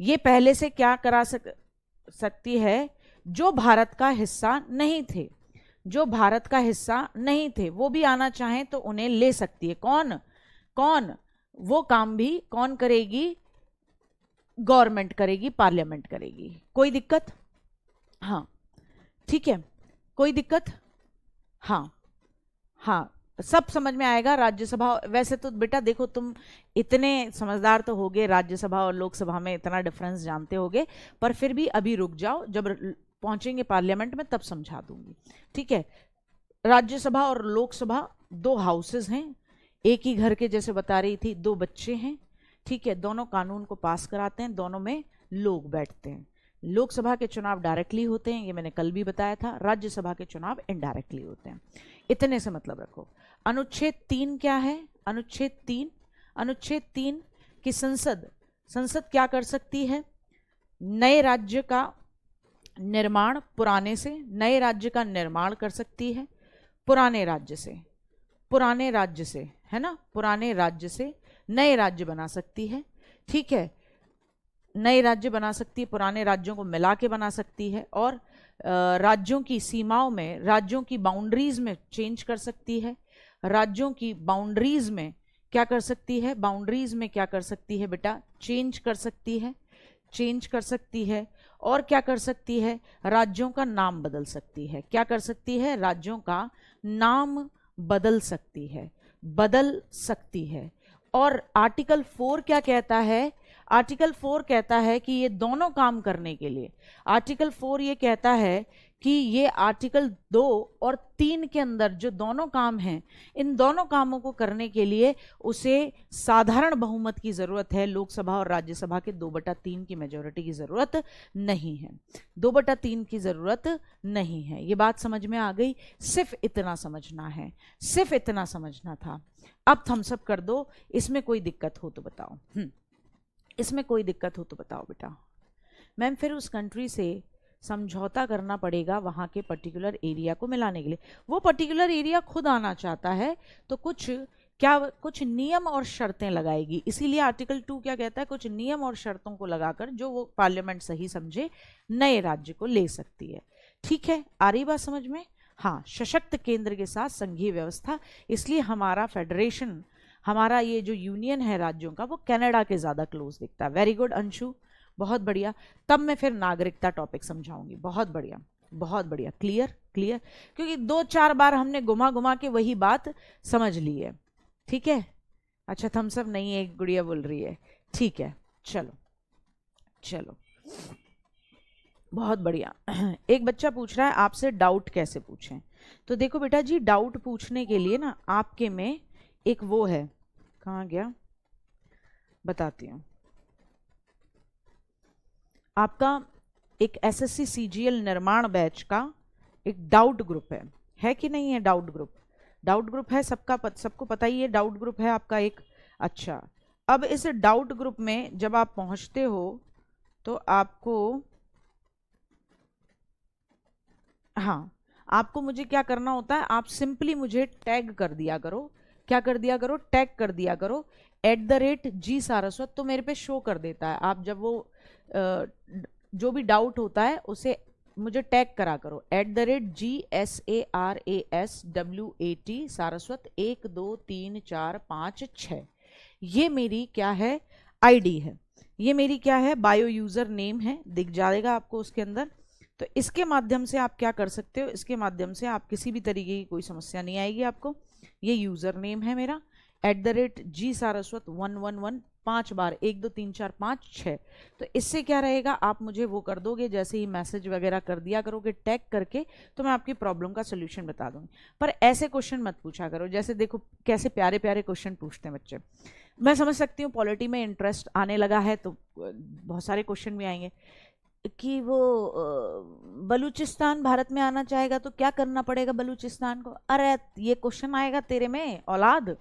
ये पहले से क्या करा सकती है, जो भारत का हिस्सा नहीं थे, जो भारत का हिस्सा नहीं थे, वो भी आना चाहें तो उन्हें ले सकती है। कौन वो काम भी कौन करेगी, गवर्नमेंट करेगी, पार्लियामेंट करेगी। कोई दिक्कत? हाँ ठीक है, कोई दिक्कत? हाँ सब समझ में आएगा। राज्यसभा, वैसे तो बेटा देखो तुम इतने समझदार तो होगे, राज्यसभा और लोकसभा में इतना डिफरेंस जानते होगे, पर फिर भी अभी रुक जाओ, जब पहुंचेंगे पार्लियामेंट में तब समझा दूंगी। ठीक है, राज्यसभा और लोकसभा 2 हाउसेस हैं, एक ही घर के, जैसे बता रही थी 2 बच्चे हैं। ठीक है, दोनों कानून को पास कराते हैं, दोनों में लोग बैठते हैं। लोकसभा के चुनाव डायरेक्टली होते हैं, ये मैंने कल भी बताया था, राज्यसभा के चुनाव इनडायरेक्टली होते हैं। इतने से मतलब रखो। अनुच्छेद 3 क्या है? अनुच्छेद 3 की संसद क्या कर सकती है? नए राज्य का निर्माण पुराने से, नए राज्य का निर्माण कर सकती है पुराने राज्य से, है ना, पुराने राज्य से नए राज्य बना सकती है। ठीक है, नए राज्य बना सकती है, पुराने राज्यों को मिला के बना सकती है, और राज्यों की सीमाओं में, राज्यों की बाउंड्रीज में चेंज कर सकती है। राज्यों की बाउंड्रीज में क्या कर सकती है? बाउंड्रीज में क्या कर सकती है बेटा? चेंज कर सकती है, और क्या कर सकती है? राज्यों का नाम बदल सकती है। क्या कर सकती है? राज्यों का नाम बदल सकती है। और आर्टिकल 4 क्या कहता है? आर्टिकल 4 कहता है कि ये दोनों काम करने के लिए, आर्टिकल 4 ये कहता है कि ये आर्टिकल 2 और 3 के अंदर जो दोनों काम हैं, इन दोनों कामों को करने के लिए उसे साधारण बहुमत की जरूरत है। लोकसभा और राज्यसभा के 2/3 की मेजोरिटी की जरूरत नहीं है, 2/3 की जरूरत नहीं है। ये बात समझ में आ गई? सिर्फ इतना समझना है, सिर्फ इतना समझना था। अब थम्स अप कर दो, इसमें कोई दिक्कत हो तो बताओ। इसमें कोई दिक्कत हो तो बताओ बेटा। मैम फिर उस कंट्री से समझौता करना पड़ेगा वहाँ के पर्टिकुलर एरिया को मिलाने के लिए। वो पर्टिकुलर एरिया खुद आना चाहता है तो कुछ नियम और शर्तें लगाएगी। इसीलिए आर्टिकल 2 क्या कहता है? कुछ नियम और शर्तों को लगाकर जो वो पार्लियामेंट सही समझे नए राज्य को ले सकती है। ठीक है, आ रही बात समझ में? हाँ, सशक्त केंद्र के साथ संघीय व्यवस्था, इसलिए हमारा फेडरेशन, हमारा ये जो यूनियन है राज्यों का, वो कनाडा के ज्यादा क्लोज दिखता है। वेरी गुड अंशु, बहुत बढ़िया। तब मैं फिर नागरिकता टॉपिक समझाऊंगी। बहुत बढ़िया, बहुत बढ़िया। क्लियर, क्योंकि 2-4 बार हमने घुमा घुमा के वही बात समझ ली है। ठीक है, अच्छा थम्स अप नहीं है, एक गुड़िया बोल रही है। ठीक है, चलो बहुत बढ़िया। एक बच्चा पूछ रहा है आपसे डाउट कैसे पूछें। तो देखो बेटा जी, डाउट पूछने के लिए ना आपके में एक वो है, कहाँ गया, बताती हूँ। आपका एक एसएससी सीजीएल निर्माण बैच का एक डाउट ग्रुप है कि नहीं है? डाउट ग्रुप है, सबको पता ही है डाउट ग्रुप है आपका एक। अच्छा, अब इस डाउट ग्रुप में जब आप पहुंचते हो तो आपको मुझे क्या करना होता है? आप सिंपली मुझे टैग कर दिया करो। क्या कर दिया करो? टैग कर दिया करो @G सारस्वत, तो मेरे पे शो कर देता है। आप जब वो जो भी डाउट होता है उसे मुझे टैग करा करो @GSARASWAT सारस्वत 1 2 3 4 5 6। ये मेरी क्या है? आईडी है। ये मेरी क्या है? बायो यूजर नेम है, दिख जाएगा आपको उसके अंदर। तो इसके माध्यम से आप क्या कर सकते हो? इसके माध्यम से आप किसी भी तरीके की कोई समस्या नहीं आएगी आपको। ये यूजर नेम है मेरा @G सारस्वत 111 5 बार 1 2 3 4 5 6। तो इससे क्या रहेगा? आप मुझे वो कर दोगे, जैसे ही मैसेज वगैरह कर दिया करोगे टैग करके, तो मैं आपकी प्रॉब्लम का सोल्यूशन बता दूंगी। पर ऐसे क्वेश्चन मत पूछा करो, जैसे देखो कैसे प्यारे प्यारे क्वेश्चन पूछते हैं बच्चे। मैं समझ सकती हूँ पॉलिटी में इंटरेस्ट आने लगा है तो बहुत सारे क्वेश्चन भी आएंगे कि वो बलूचिस्तान भारत में आना चाहेगा तो क्या करना पड़ेगा बलूचिस्तान को। अरे ये क्वेश्चन आएगा तेरे में औलाद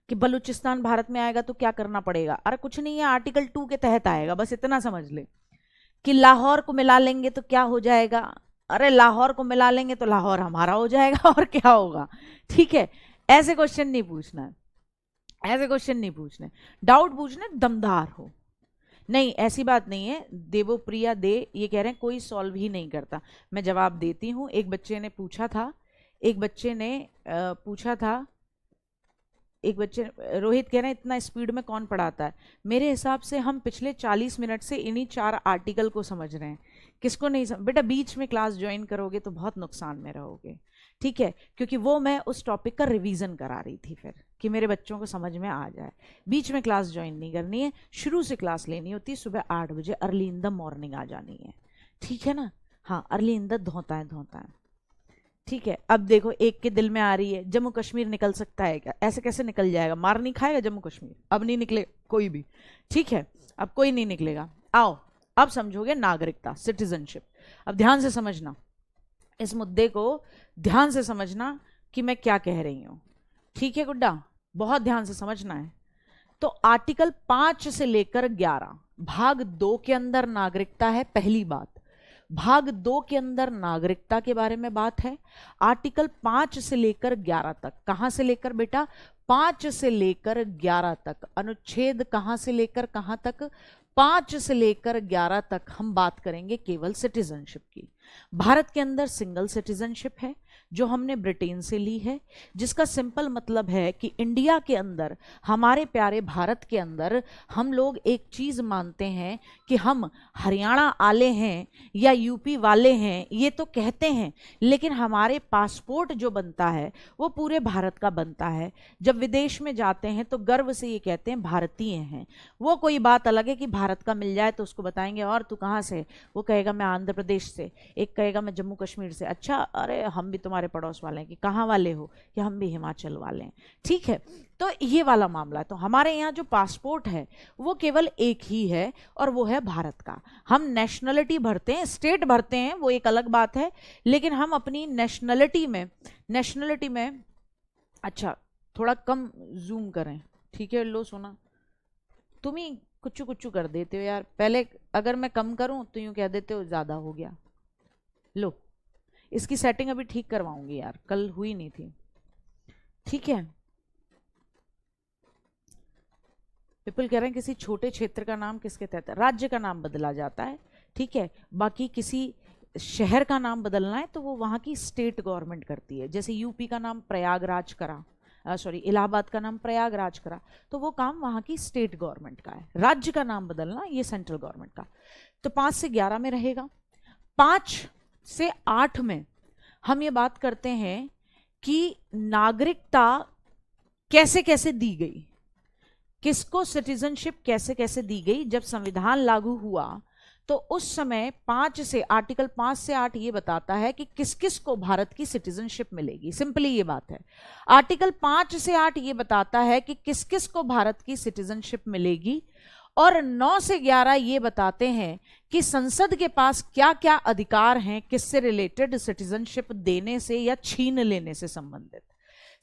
कि बलूचिस्तान भारत में आएगा तो क्या करना पड़ेगा। अरे कुछ नहीं है, आर्टिकल 2 के तहत आएगा, बस इतना समझ ले। कि लाहौर को मिला लेंगे तो क्या हो जाएगा? अरे लाहौर को मिला लेंगे तो लाहौर हमारा हो जाएगा और क्या होगा। ठीक है, ऐसे क्वेश्चन नहीं पूछना है, ऐसे क्वेश्चन नहीं पूछने। डाउट पूछने दमदार हो। नहीं, ऐसी बात नहीं है। देवोप्रिया दे ये कह रहे हैं कोई सॉल्व ही नहीं करता। मैं जवाब देती हूँ। एक बच्चे ने पूछा था, रोहित कह रहे हैं इतना स्पीड में कौन पढ़ाता है। मेरे हिसाब से हम पिछले 40 मिनट से इन्हीं 4 आर्टिकल को समझ रहे हैं। किसको नहीं बेटा, बीच में क्लास ज्वाइन करोगे तो बहुत नुकसान में रहोगे। ठीक है, क्योंकि वो मैं उस टॉपिक का रिवीजन करा रही थी फिर, कि मेरे बच्चों को समझ में आ जाए। बीच में क्लास ज्वाइन नहीं करनी है, शुरू से क्लास लेनी होती है। सुबह 8 बजे अर्ली इन द मॉर्निंग आ जानी है। ठीक है ना? हाँ, अर्ली इन द धोता है। ठीक है, अब देखो एक के दिल में आ रही है, जम्मू कश्मीर निकल सकता है क्या? ऐसे कैसे निकल जाएगा? मार नहीं खाएगा जम्मू कश्मीर? अब नहीं निकले कोई भी, ठीक है, अब कोई नहीं निकलेगा। आओ अब समझोगे नागरिकता, सिटीजनशिप। अब ध्यान से समझना इस मुद्दे को, ध्यान से समझना कि मैं क्या कह रही हूं, ठीक है गुड्डा? बहुत ध्यान से समझना है। तो आर्टिकल 5 से लेकर 11 भाग 2 के अंदर नागरिकता है, पहली बात। भाग 2 के अंदर नागरिकता के बारे में बात है। आर्टिकल 5 से लेकर 11 तक, कहां से लेकर बेटा? 5 से लेकर 11 तक। अनुच्छेद कहां से लेकर कहां तक? 5 से लेकर 11 तक हम बात करेंगे केवल सिटीजनशिप की। भारत के अंदर सिंगल सिटीजनशिप है जो हमने ब्रिटेन से ली है, जिसका सिंपल मतलब है कि इंडिया के अंदर, हमारे प्यारे भारत के अंदर, हम लोग एक चीज मानते हैं कि हम हरियाणा वाले हैं या यूपी वाले हैं, ये तो कहते हैं, लेकिन हमारे पासपोर्ट जो बनता है वो पूरे भारत का बनता है। जब विदेश में जाते हैं तो गर्व से ये कहते हैं भारतीय हैं। वो कोई बात अलग है कि भारत का मिल जाए तो उसको बताएंगे और तू कहाँ से, वो कहेगा मैं आंध्र प्रदेश से, एक कहेगा मैं जम्मू कश्मीर से। अच्छा, अरे हम भी तुम्हारे पड़ोस वाले हैं, कि कहाँ वाले हो? कि हम भी हिमाचल वाले हैं, ठीक है। तो ये वाला मामला है। तो हमारे यहाँ जो पासपोर्ट है वो केवल एक ही है और वो है भारत का। हम नेशनलिटी भरते हैं, स्टेट भरते हैं, वो एक अलग बात है, लेकिन हम अपनी नेशनलिटी में अच्छा थोड़ा कम जूम करें, ठीक है? लो सुना, तुम ही कुछ कुछ कर देते हो यार। पहले अगर मैं कम करूं तो यूं कह देते हो ज्यादा हो गया। लो, इसकी सेटिंग अभी ठीक करवाऊंगी यार, कल हुई नहीं थी, ठीक है? पीपल कह रहे हैं किसी छोटे क्षेत्र का नाम किसके तहत? राज्य का नाम बदला जाता है, ठीक है। बाकी किसी शहर का नाम बदलना है तो वो वहां की स्टेट गवर्नमेंट करती है। जैसे यूपी का नाम प्रयागराज करा, इलाहाबाद का नाम प्रयागराज करा, तो वो काम वहां की स्टेट गवर्नमेंट का है। राज्य का नाम बदलना ये सेंट्रल गवर्नमेंट का। तो 5 से 11 में रहेगा। 5 से 8 में हम ये बात करते हैं कि नागरिकता कैसे कैसे दी गई, किसको सिटीजनशिप कैसे कैसे दी गई। जब संविधान लागू हुआ तो उस समय 5 से आर्टिकल 5 से 8 ये बताता है कि किस किस को भारत की सिटीजनशिप मिलेगी। सिंपली ये बात है, आर्टिकल 5 से 8 ये बताता है कि किस किस को भारत की सिटीजनशिप मिलेगी, और 9 से 11 ये बताते हैं कि संसद के पास क्या क्या अधिकार हैं, किससे रिलेटेड, सिटीजनशिप देने से या छीन लेने से संबंधित।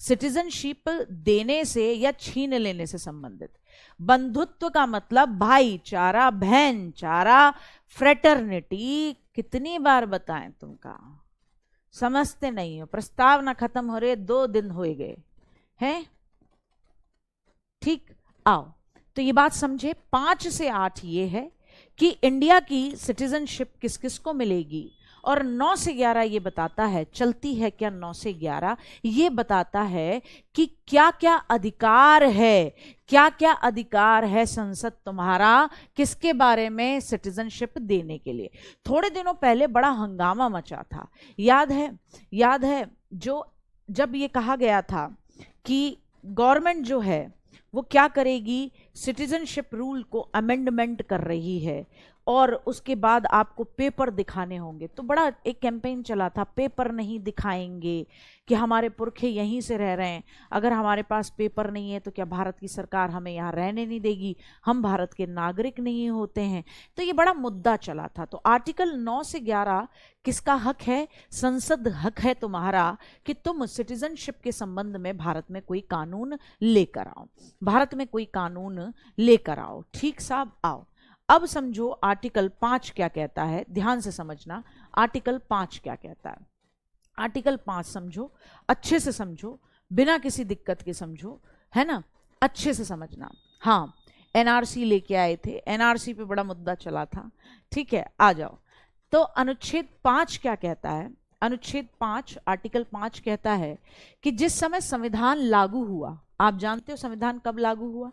सिटीजनशिप देने से या छीन लेने से संबंधित। बंधुत्व का मतलब भाईचारा, बहनचारा, फ्रेटर्निटी। कितनी बार बताएं तुमका, समझते नहीं हो। प्रस्ताव ना खत्म हो रहे, 2 दिन हो गए हैं, ठीक। आओ तो ये बात समझे, 5 से 8 ये है कि इंडिया की सिटीजनशिप किस किस को मिलेगी, और 9 से 11 ये बताता है, चलती है क्या 9 से 11, ये बताता है कि क्या क्या अधिकार है, क्या क्या अधिकार है संसद तुम्हारा किसके बारे में, सिटीजनशिप देने के लिए। थोड़े दिनों पहले बड़ा हंगामा मचा था, याद है जो जब ये कहा गया था कि गवर्नमेंट जो है वो क्या करेगी, सिटीजनशिप रूल को अमेंडमेंट कर रही है और उसके बाद आपको पेपर दिखाने होंगे। तो बड़ा एक कैंपेन चला था, पेपर नहीं दिखाएंगे, कि हमारे पुरखे यहीं से रह रहे हैं, अगर हमारे पास पेपर नहीं है तो क्या भारत की सरकार हमें यहाँ रहने नहीं देगी, हम भारत के नागरिक नहीं होते हैं। तो ये बड़ा मुद्दा चला था। तो आर्टिकल 9 से 11 किसका हक है? संसद हक है तुम्हारा कि तुम सिटीजनशिप के संबंध में भारत में कोई कानून लेकर आओ, भारत में कोई कानून लेकर आओ, ठीक साहब? आओ अब समझो आर्टिकल 5 क्या कहता है, ध्यान से समझना। आर्टिकल 5 क्या कहता है? आर्टिकल 5 समझो, अच्छे से समझो, बिना किसी दिक्कत के समझो, है ना, अच्छे से समझना। हाँ, एनआरसी लेके आए थे, एनआरसी पे बड़ा मुद्दा चला था, ठीक है? आ जाओ। तो अनुच्छेद 5 क्या कहता है? अनुच्छेद 5 आर्टिकल 5 कहता है कि जिस समय संविधान लागू हुआ, आप जानते हो संविधान कब लागू हुआ?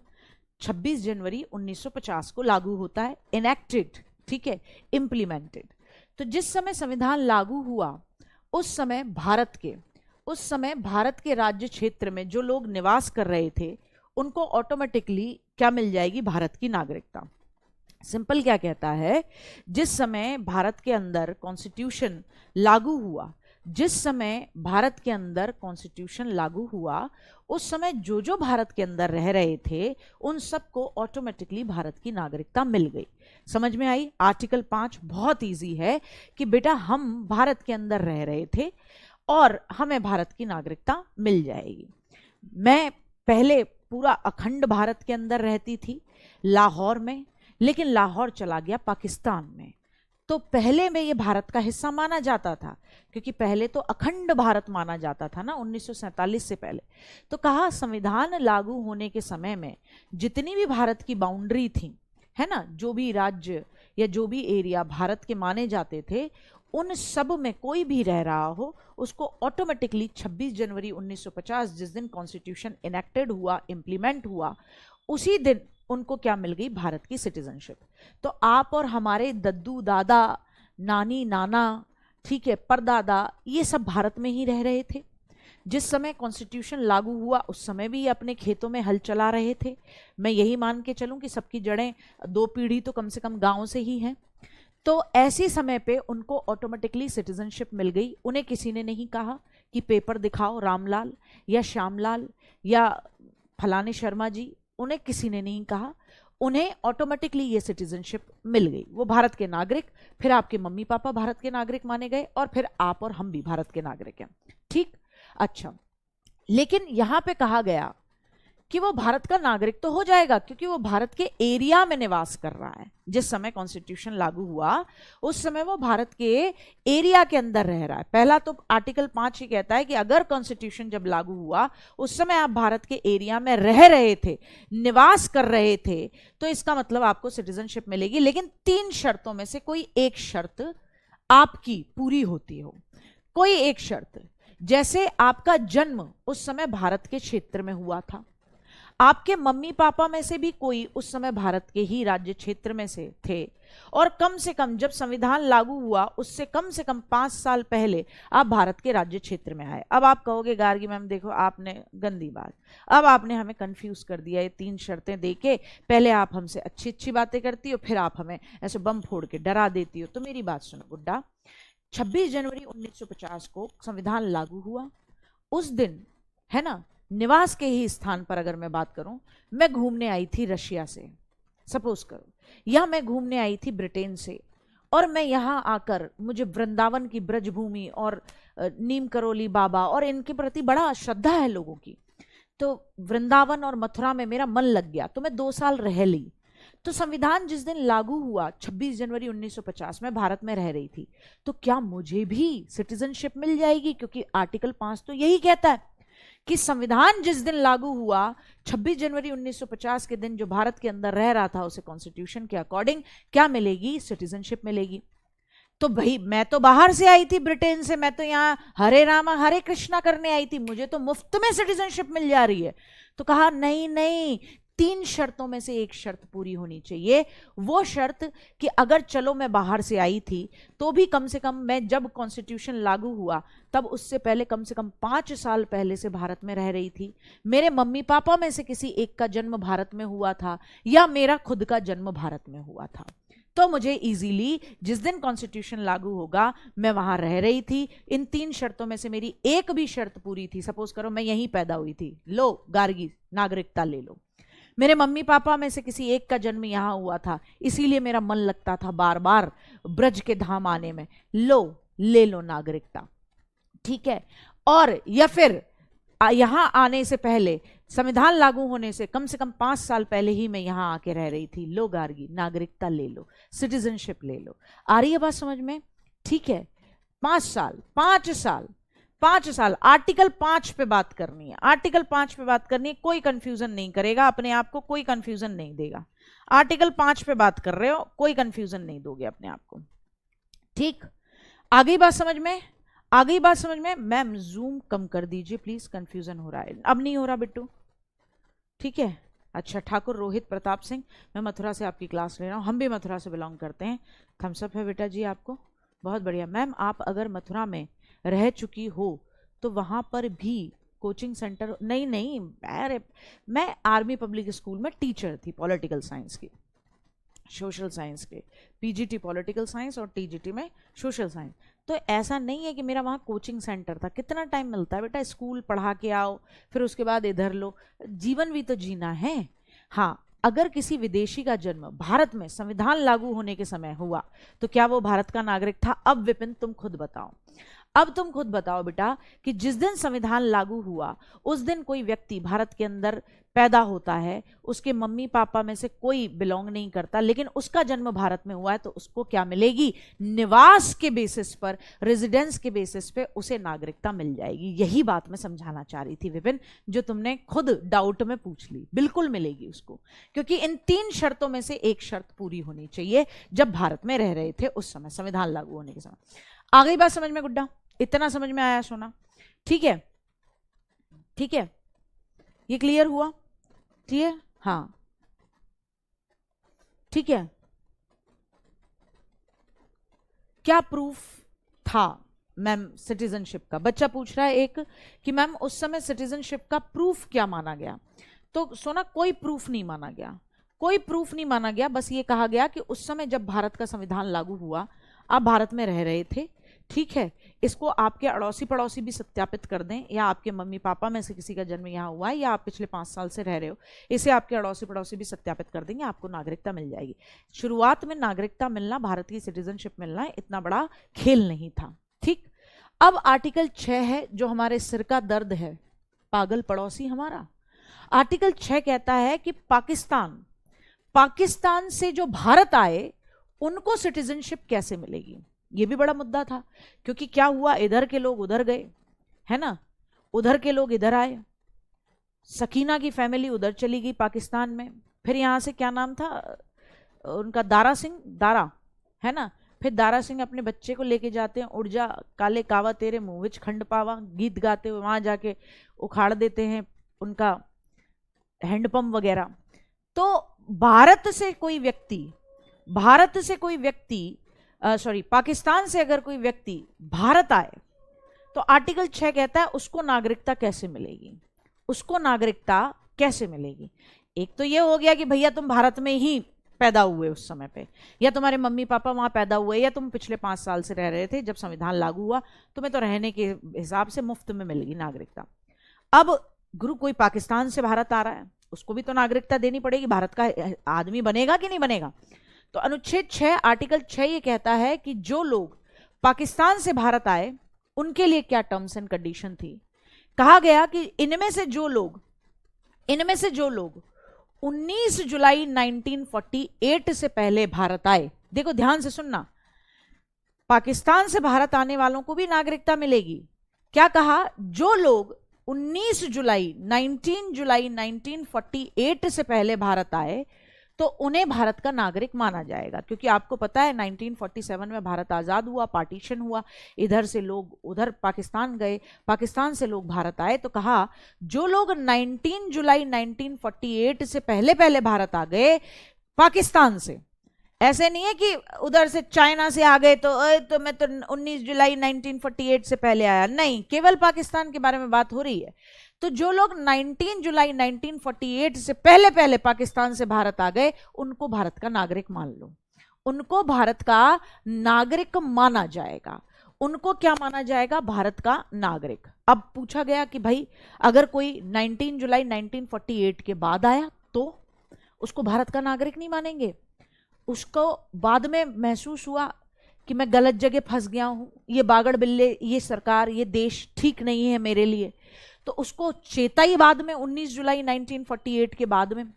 26 जनवरी 1950 को लागू होता है, इनेक्टेड, ठीक है, इंप्लीमेंटेड। तो जिस समय संविधान लागू हुआ उस समय भारत के राज्य क्षेत्र में जो लोग निवास कर रहे थे उनको ऑटोमेटिकली क्या मिल जाएगी? भारत की नागरिकता। सिंपल क्या कहता है, जिस समय भारत के अंदर कॉन्स्टिट्यूशन लागू हुआ जिस समय भारत के अंदर कॉन्स्टिट्यूशन लागू हुआ उस समय जो जो भारत के अंदर रह रहे थे उन सबको ऑटोमेटिकली भारत की नागरिकता मिल गई। समझ में आई? आर्टिकल 5 बहुत इजी है कि बेटा हम भारत के अंदर रह रहे थे और हमें भारत की नागरिकता मिल जाएगी। मैं पहले पूरा अखंड भारत के अंदर रहती थी लाहौर में, लेकिन लाहौर चला गया पाकिस्तान में। तो पहले में ये भारत का हिस्सा माना जाता था, क्योंकि पहले तो अखंड भारत माना जाता था ना 1947 से पहले। तो कहा संविधान लागू होने के समय में जितनी भी भारत की बाउंड्री थी, है ना, जो भी राज्य या जो भी एरिया भारत के माने जाते थे, उन सब में कोई भी रह रहा हो उसको ऑटोमेटिकली 26 जनवरी 1950 जिस दिन कॉन्स्टिट्यूशन इनेक्टेड हुआ, इंप्लीमेंट हुआ, उसी दिन उनको क्या मिल गई? भारत की सिटीजनशिप। तो आप और हमारे दद्दू दादा, नानी नाना, ठीक है, परदादा, ये सब भारत में ही रह रहे थे। जिस समय कॉन्स्टिट्यूशन लागू हुआ उस समय भी ये अपने खेतों में हल चला रहे थे। मैं यही मान के चलूं कि सबकी जड़ें 2 पीढ़ी तो कम से कम गांव से ही हैं। तो ऐसी समय पे उनको ऑटोमेटिकली सिटीजनशिप मिल गई। उन्हें किसी ने नहीं कहा कि पेपर दिखाओ रामलाल या श्यामलाल या फलाने शर्मा जी, उन्हें किसी ने नहीं कहा। उन्हें ऑटोमेटिकली ये सिटीजनशिप मिल गई, वो भारत के नागरिक। फिर आपके मम्मी पापा भारत के नागरिक माने गए और फिर आप और हम भी भारत के नागरिक हैं। ठीक, अच्छा, लेकिन यहां पे कहा गया कि वो भारत का नागरिक तो हो जाएगा क्योंकि वो भारत के एरिया में निवास कर रहा है। जिस समय कॉन्स्टिट्यूशन लागू हुआ उस समय वो भारत के एरिया के अंदर रह रहा है। पहला तो आर्टिकल 5 ही कहता है कि अगर कॉन्स्टिट्यूशन जब लागू हुआ उस समय आप भारत के एरिया में रह रहे थे, निवास कर रहे थे, तो इसका मतलब आपको सिटीजनशिप मिलेगी। लेकिन 3 शर्तों में से कोई एक शर्त आपकी पूरी होती हो, कोई एक शर्त। जैसे आपका जन्म उस समय भारत के क्षेत्र में हुआ था, आपके मम्मी पापा में से भी कोई उस समय भारत के ही राज्य क्षेत्र में से थे, और कम से कम जब संविधान लागू हुआ उससे कम से कम 5 साल पहले आप भारत के राज्य क्षेत्र में आए। अब आप कहोगे गार्गी मैम देखो आपने गंदी बात, अब आपने हमें कंफ्यूज कर दिया, ये 3 शर्तें देके पहले आप हमसे अच्छी अच्छी बातें करती हो, फिर आप हमें ऐसे बम फोड़ के डरा देती हो। तो मेरी बात सुनो गुड्डा, 26 जनवरी 1950 को संविधान लागू हुआ। उस दिन, है ना, निवास के ही स्थान पर अगर मैं बात करूं, मैं घूमने आई थी रशिया से, सपोज करो, या मैं घूमने आई थी ब्रिटेन से, और मैं यहां आकर मुझे वृंदावन की ब्रजभूमि और नीम करोली बाबा और इनके प्रति बड़ा श्रद्धा है लोगों की, तो वृंदावन और मथुरा में मेरा मन लग गया, तो मैं 2 साल रह ली। तो संविधान जिस दिन लागू हुआ 26 जनवरी 1950 में भारत में रह रही थी, तो क्या मुझे भी सिटीजनशिप मिल जाएगी? क्योंकि आर्टिकल 5 तो यही कहता है कि संविधान जिस दिन लागू हुआ 26 जनवरी 1950 के दिन जो भारत के अंदर रह रहा था उसे कॉन्स्टिट्यूशन के अकॉर्डिंग क्या मिलेगी? सिटीजनशिप मिलेगी। तो भाई मैं तो बाहर से आई थी ब्रिटेन से, मैं तो यहाँ हरे रामा हरे कृष्णा करने आई थी, मुझे तो मुफ्त में सिटीजनशिप मिल जा रही है। तो कहा नहीं नहीं, 3 शर्तों में से एक शर्त पूरी होनी चाहिए। वो शर्त कि अगर चलो मैं बाहर से आई थी तो भी कम से कम मैं जब कॉन्स्टिट्यूशन लागू हुआ तब उससे पहले कम से कम 5 साल पहले से भारत में रह रही थी, मेरे मम्मी पापा में से किसी एक का जन्म भारत में हुआ था या मेरा खुद का जन्म भारत में हुआ था, तो मुझे इजीली जिस दिन कॉन्स्टिट्यूशन लागू होगा मैं वहां रह रही थी। इन 3 शर्तों में से मेरी एक भी शर्त पूरी थी, सपोज करो मैं यहीं पैदा हुई थी, लो गार्गी नागरिकता ले लो। मेरे मम्मी पापा में से किसी एक का जन्म यहाँ हुआ था, इसीलिए मेरा मन लगता था बार बार ब्रज के धाम आने में, लो ले लो नागरिकता, ठीक है। और या फिर यहाँ आने से पहले, संविधान लागू होने से कम 5 साल पहले ही मैं यहाँ आके रह रही थी, लो गार्गी नागरिकता ले लो, सिटीजनशिप ले लो। आ रही है बात समझ में? ठीक है, 5 साल आर्टिकल 5 पे बात करनी है, आर्टिकल 5 पे बात करनी है, कोई कंफ्यूजन नहीं करेगा अपने आप को, कोई कंफ्यूजन नहीं देगा। आर्टिकल 5 पे बात कर रहे हो, कोई कंफ्यूजन नहीं दोगे अपने आप को, ठीक। आ गई बात समझ में? आ गई बात समझ में? मैम जूम कम कर दीजिए प्लीज, कंफ्यूजन हो रहा है। अब नहीं हो रहा बिट्टू? ठीक है, अच्छा। ठाकुर रोहित प्रताप सिंह, मैं मथुरा से आपकी क्लास ले रहा हूँ, हम भी मथुरा से बिलोंग करते हैं। थम्सअप है बेटा जी आपको, बहुत बढ़िया। मैम आप अगर मथुरा में रह चुकी हो तो वहां पर भी कोचिंग सेंटर? नहीं, अरे मैं आर्मी पब्लिक स्कूल में टीचर थी पॉलिटिकल साइंस की, सोशल साइंस के, पीजीटी पॉलिटिकल साइंस और टीजीटी में सोशल साइंस। तो ऐसा नहीं है कि मेरा वहाँ कोचिंग सेंटर था। कितना टाइम मिलता है बेटा, स्कूल पढ़ा के आओ, फिर उसके बाद इधर लो, जीवन भी तो जीना है। हाँ, अगर किसी विदेशी का जन्म भारत में संविधान लागू होने के समय हुआ तो क्या वो भारत का नागरिक था? अब विपिन तुम खुद बताओ, अब तुम खुद बताओ बेटा कि जिस दिन संविधान लागू हुआ उस दिन कोई व्यक्ति भारत के अंदर पैदा होता है, उसके मम्मी पापा में से कोई बिलोंग नहीं करता, लेकिन उसका जन्म भारत में हुआ है, तो उसको क्या मिलेगी? निवास के बेसिस पर, रेजिडेंस के बेसिस पे उसे नागरिकता मिल जाएगी। यही बात मैं समझाना चाह रही थी विपिन, जो तुमने खुद डाउट में पूछ ली। बिल्कुल मिलेगी उसको, क्योंकि इन 3 शर्तों में से एक शर्त पूरी होनी चाहिए जब भारत में रह रहे थे उस समय, संविधान लागू होने के समय। आ गई बात समझ में गुड्डा? इतना समझ में आया सोना? ठीक है, ठीक है, ये क्लियर हुआ? क्लियर? हाँ, ठीक है। क्या प्रूफ था मैम सिटीजनशिप का? बच्चा पूछ रहा है एक कि मैम उस समय सिटीजनशिप का प्रूफ क्या माना गया? तो सोना कोई प्रूफ नहीं माना गया, कोई प्रूफ नहीं माना गया। बस ये कहा गया कि उस समय जब भारत का संविधान लागू हुआ, आप भारत में रह रहे थे, ठीक है। इसको आपके अड़ोसी पड़ोसी भी सत्यापित कर दें, या आपके मम्मी पापा में से किसी का जन्म यहाँ हुआ है, या आप पिछले 5 साल से रह रहे हो, इसे आपके अड़ोसी पड़ोसी भी सत्यापित कर देंगे, आपको नागरिकता मिल जाएगी। शुरुआत में नागरिकता मिलना, भारत की सिटीजनशिप मिलना इतना बड़ा खेल नहीं था, ठीक। अब आर्टिकल 6 है जो हमारे सिर का दर्द है, पागल पड़ोसी हमारा। आर्टिकल 6 कहता है कि पाकिस्तान से जो भारत आए उनको सिटीजनशिप कैसे मिलेगी। ये भी बड़ा मुद्दा था, क्योंकि क्या हुआ, इधर के लोग उधर गए, है ना, उधर के लोग इधर आए, सकीना की फैमिली उधर चली गई पाकिस्तान में, फिर यहां से क्या नाम था उनका, दारा सिंह, दारा, है ना, फिर दारा सिंह अपने बच्चे को लेके जाते हैं, उड़ जा काले कावा तेरे मुंह विच खंड पावा, गीत गाते हुए वहां जाके उखाड़ देते हैं उनका हैंडपंप वगैरह। तो भारत से कोई व्यक्ति सॉरी, पाकिस्तान से अगर कोई व्यक्ति भारत आए तो आर्टिकल 6 कहता है उसको नागरिकता कैसे मिलेगी, उसको नागरिकता कैसे मिलेगी। एक तो ये हो गया कि भैया तुम भारत में ही पैदा हुए उस समय पे, या तुम्हारे मम्मी पापा वहां पैदा हुए, या तुम पिछले 5 साल से रह रहे थे जब संविधान लागू हुआ, तुम्हें तो रहने के हिसाब से मुफ्त में मिलेगी नागरिकता। अब गुरु कोई पाकिस्तान से भारत आ रहा है, उसको भी तो नागरिकता देनी पड़ेगी, भारत का आदमी बनेगा कि नहीं बनेगा। तो अनुच्छेद 6 आर्टिकल 6 ये कहता है कि जो लोग पाकिस्तान से भारत आए उनके लिए क्या टर्म्स एंड कंडीशन थी। कहा गया कि इनमें से जो लोग 19 जुलाई 1948 से पहले भारत आए, देखो ध्यान से सुनना, पाकिस्तान से भारत आने वालों को भी नागरिकता मिलेगी। क्या कहा, जो लोग 19 जुलाई 1948 से पहले भारत आए तो उन्हें भारत का नागरिक माना जाएगा। क्योंकि आपको पता है 1947 में भारत आजाद हुआ, पार्टीशन हुआ, इधर से लोग उधर पाकिस्तान गए, पाकिस्तान से लोग भारत आए, तो कहा जो लोग 19 जुलाई 1948 से पहले भारत आ गए पाकिस्तान से, ऐसे नहीं है कि उधर से चाइना से आ गए तो मैं तो 19 जुलाई 1948 से पहले आया, नहीं, केवल पाकिस्तान के बारे में बात हो रही है। तो जो लोग 19 जुलाई 1948 से पहले पाकिस्तान से भारत आ गए उनको भारत का नागरिक मान लो, उनको भारत का नागरिक माना जाएगा। उनको क्या माना जाएगा? भारत का नागरिक। अब पूछा गया कि भाई अगर कोई 19 जुलाई 1948 के बाद आया तो उसको भारत का नागरिक नहीं मानेंगे। उसको बाद में महसूस हुआ कि मैं गलत जगह फंस गया हूं, ये बागड़ बिल्ले, ये सरकार, ये देश ठीक नहीं है मेरे लिए, तो उसको चेता ही बाद में 19 जुलाई 1948 के बाद में,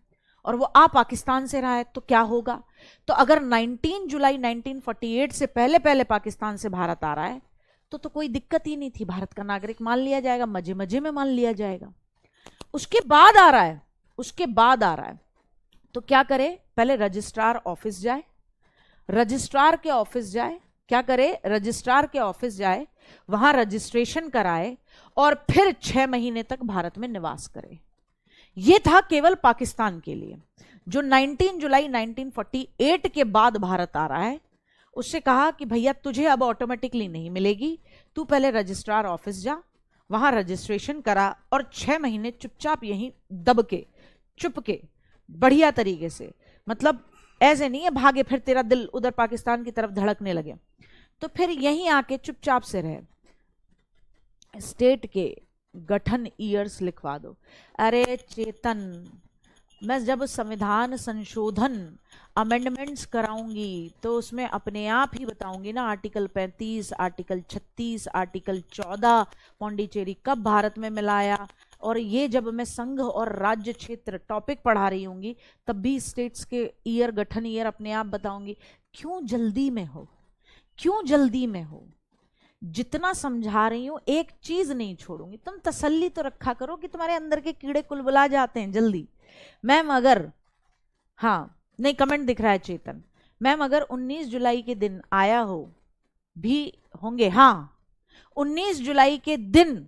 और वो पाकिस्तान से रहा है तो क्या होगा। तो अगर 19 जुलाई 1948 से पहले पाकिस्तान से भारत आ रहा है तो कोई दिक्कत ही नहीं थी, भारत का नागरिक मान लिया जाएगा, मजे मजे में मान लिया जाएगा। उसके बाद आ रहा है तो क्या करे, पहले रजिस्ट्रार ऑफिस जाए, रजिस्ट्रार के ऑफिस जाए, क्या करे, रजिस्ट्रार के ऑफिस जाए, वहां रजिस्ट्रेशन कराए और फिर 6 महीने तक भारत में निवास करे। यह था केवल पाकिस्तान के लिए। जो 19 जुलाई 1948 के बाद भारत आ रहा है उससे कहा कि भैया तुझे अब ऑटोमेटिकली नहीं मिलेगी, तू पहले रजिस्ट्रार ऑफिस जा, वहां रजिस्ट्रेशन करा और 6 महीने चुपचाप यहीं दब के, चुप के, बढ़िया तरीके से, मतलब ऐसे नहीं है भागे फिर तेरा दिल उधर पाकिस्तान की तरफ धड़कने लगे, तो फिर यहीं आके चुपचाप से रहे, स्टेट के गठन ईयर्स लिखवा दो। अरे चेतन, मैं जब संविधान संशोधन अमेंडमेंट्स कराऊंगी तो उसमें अपने आप ही बताऊंगी ना, आर्टिकल 35, आर्टिकल 36, आर्टिकल 14 पौंडीचेरी कब भारत में मिलाया, और ये जब मैं संघ और राज्य क्षेत्र टॉपिक पढ़ा रही होंगी तब भी स्टेट्स के ईयर, गठन ईयर अपने आप बताऊंगी। क्यों जल्दी में हो, क्यों जल्दी में हो? जितना समझा रही हूं एक चीज नहीं छोड़ूंगी, तुम तसल्ली तो रखा करो कि तुम्हारे अंदर के कीड़े कुलबुला जाते हैं जल्दी। मैम अगर, हाँ नहीं कमेंट दिख रहा है चेतन, मैम अगर 19 जुलाई के दिन आया हो भी होंगे, हाँ 19 जुलाई के दिन,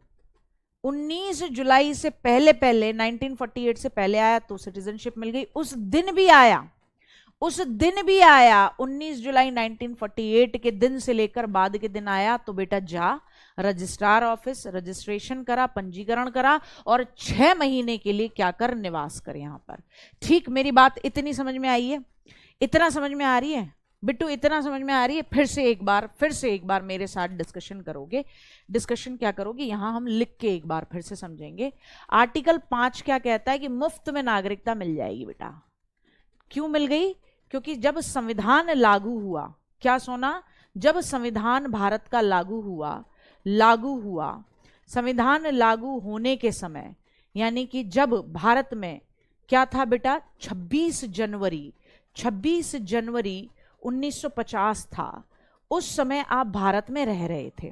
19 जुलाई से पहले पहले 1948 से पहले आया तो सिटीजनशिप मिल गई, उस दिन भी आया, उस दिन भी आया 19 जुलाई 1948 के दिन से लेकर बाद के दिन आया, तो बेटा जा रजिस्ट्रार ऑफिस रजिस्ट्रेशन करा, पंजीकरण करा और 6 महीने के लिए क्या कर, निवास कर यहां पर। ठीक, मेरी बात इतनी समझ में आई है? इतना समझ में आ रही है बिट्टू? इतना समझ में आ रही है? फिर से एक बार मेरे साथ डिस्कशन करोगे। डिस्कशन क्या करोगे, यहां हम लिख के एक बार फिर से समझेंगे। आर्टिकल 5 क्या कहता है कि मुफ्त में नागरिकता मिल जाएगी बेटा। क्यों मिल गई? क्योंकि जब संविधान लागू हुआ, क्या सोना, जब संविधान भारत का लागू हुआ, संविधान लागू होने के समय, यानी कि जब भारत में क्या था बेटा, 26 जनवरी 1950 था, उस समय आप भारत में रह रहे थे,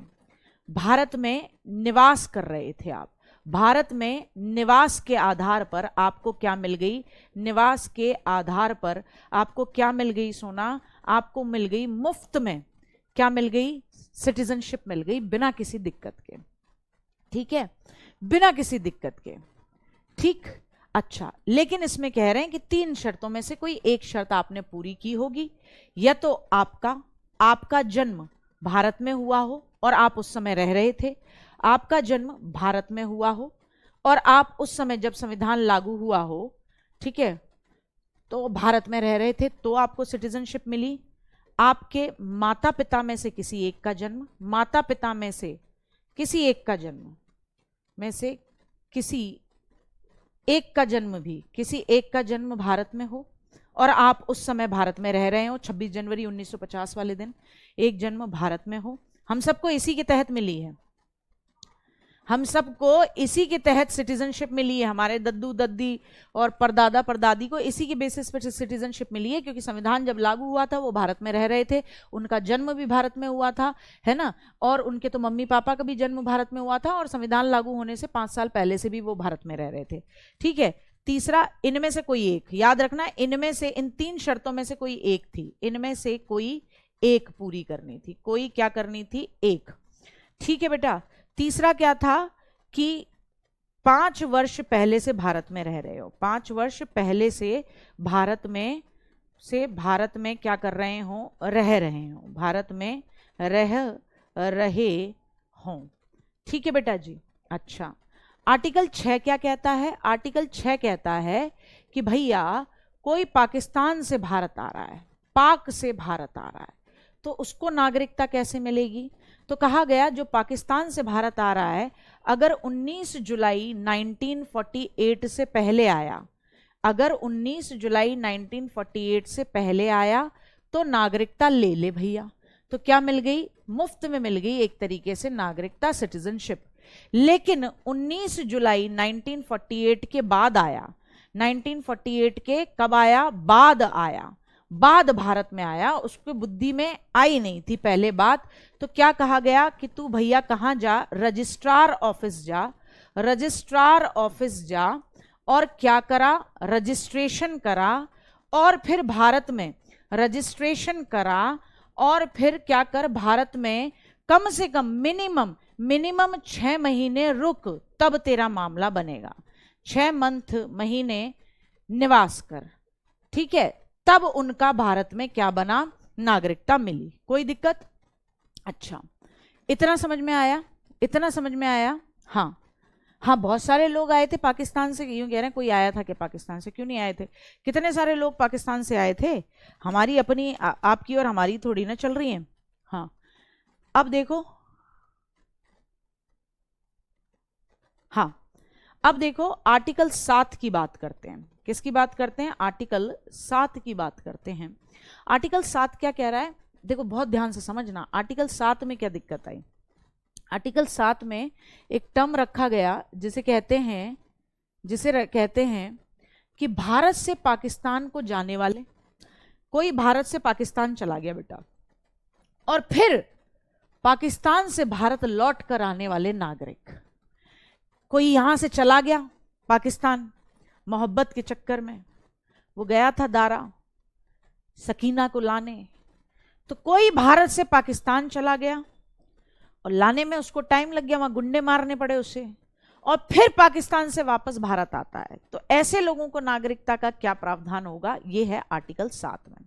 भारत में निवास कर रहे थे आप। भारत में निवास के आधार पर आपको क्या मिल गई, निवास के आधार पर आपको क्या मिल गई सोना, आपको मिल गई मुफ्त में, क्या मिल गई, सिटीजनशिप मिल गई बिना किसी दिक्कत के। ठीक है, बिना किसी दिक्कत के। ठीक, अच्छा, लेकिन इसमें कह रहे हैं कि 3 शर्तों में से कोई एक शर्त आपने पूरी की होगी, या तो आपका जन्म भारत में हुआ हो और आप उस समय रह रहे थे, आपका जन्म भारत में हुआ हो और आप उस समय जब संविधान लागू हुआ हो, ठीक है, तो भारत में रह रहे थे तो आपको सिटीजनशिप मिली। आपके माता पिता में से किसी एक का जन्म, माता पिता में से किसी एक का जन्म में से किसी एक का जन्म भी, किसी एक का जन्म भारत में हो और आप उस समय भारत में रह रहे हो, 26 जनवरी 1950 वाले दिन एक जन्म भारत में हो। हम सबको इसी के तहत मिली है, हम सबको इसी के तहत सिटीजनशिप मिली है। हमारे दद्दू दद्दी और परदादा परदादी को इसी के बेसिस पर सिटीजनशिप मिली है, क्योंकि संविधान जब लागू हुआ था वो भारत में रह रहे थे, उनका जन्म भी भारत में हुआ था, है ना, और उनके तो मम्मी पापा का भी जन्म भारत में हुआ था और संविधान लागू होने से 5 साल पहले से भी वो भारत में रह रहे थे। ठीक है, तीसरा, इनमें से कोई एक, याद रखना, इनमें से, इन 3 शर्तों में से कोई एक थी, इनमें से कोई एक पूरी करनी थी, कोई क्या करनी थी, एक। ठीक है बेटा, तीसरा क्या था कि 5 वर्ष पहले से भारत में रह रहे हो, 5 वर्ष पहले से भारत में क्या कर रहे हो, रह रहे हो, भारत में रह रहे हो। ठीक है बेटा जी। अच्छा, आर्टिकल 6 क्या कहता है? आर्टिकल 6 कहता है कि भैया कोई पाकिस्तान से भारत आ रहा है, पाक से भारत आ रहा है, तो उसको नागरिकता कैसे मिलेगी? तो कहा गया जो पाकिस्तान से भारत आ रहा है, अगर 19 जुलाई 1948 से पहले आया, अगर 19 जुलाई 1948 से पहले आया तो नागरिकता ले ले भैया। तो क्या मिल गई? मुफ्त में मिल गई एक तरीके से नागरिकता, सिटीजनशिप। लेकिन 19 जुलाई 1948 के बाद आया, 1948 के कब आया? बाद आया, बाद भारत में आया, उसके बुद्धि में आई नहीं थी पहले बात। तो क्या कहा गया कि तू भैया कहां जा, रजिस्ट्रार ऑफिस जा, रजिस्ट्रार ऑफिस जा और क्या करा, रजिस्ट्रेशन करा, और फिर भारत में रजिस्ट्रेशन करा और फिर क्या कर, भारत में कम से कम मिनिमम 6 महीने रुक, तब तेरा मामला बनेगा। 6 महीने निवास कर, ठीक है, तब उनका भारत में क्या बना, नागरिकता मिली। कोई दिक्कत? अच्छा, इतना समझ में आया, इतना समझ में आया? हाँ, हाँ, बहुत सारे लोग आए थे पाकिस्तान से, यूं कह रहे हैं कोई आया था कि पाकिस्तान से, क्यों नहीं आए थे, कितने सारे लोग पाकिस्तान से आए थे। हमारी अपनी आपकी और हमारी थोड़ी ना चल रही है। हाँ, अब देखो, हाँ अब देखो आर्टिकल 7 की बात करते हैं। किसकी बात करते हैं? आर्टिकल 7 की बात करते हैं। आर्टिकल 7 क्या कह रहा है? देखो बहुत ध्यान से समझना, आर्टिकल 7 में क्या दिक्कत आई। आर्टिकल 7 में एक टर्म रखा गया जिसे कहते हैं कि भारत से पाकिस्तान को जाने वाले, कोई भारत से पाकिस्तान चला गया बेटा, और फिर पाकिस्तान से भारत लौट कर आने वाले नागरिक, कोई यहां से चला गया पाकिस्तान मोहब्बत के चक्कर में, वो गया था दारा सकीना को लाने, तो कोई भारत से पाकिस्तान चला गया और लाने में उसको टाइम लग गया, वहां गुंडे मारने पड़े उसे, और फिर पाकिस्तान से वापस भारत आता है, तो ऐसे लोगों को नागरिकता का क्या प्रावधान होगा? ये है आर्टिकल 7 में।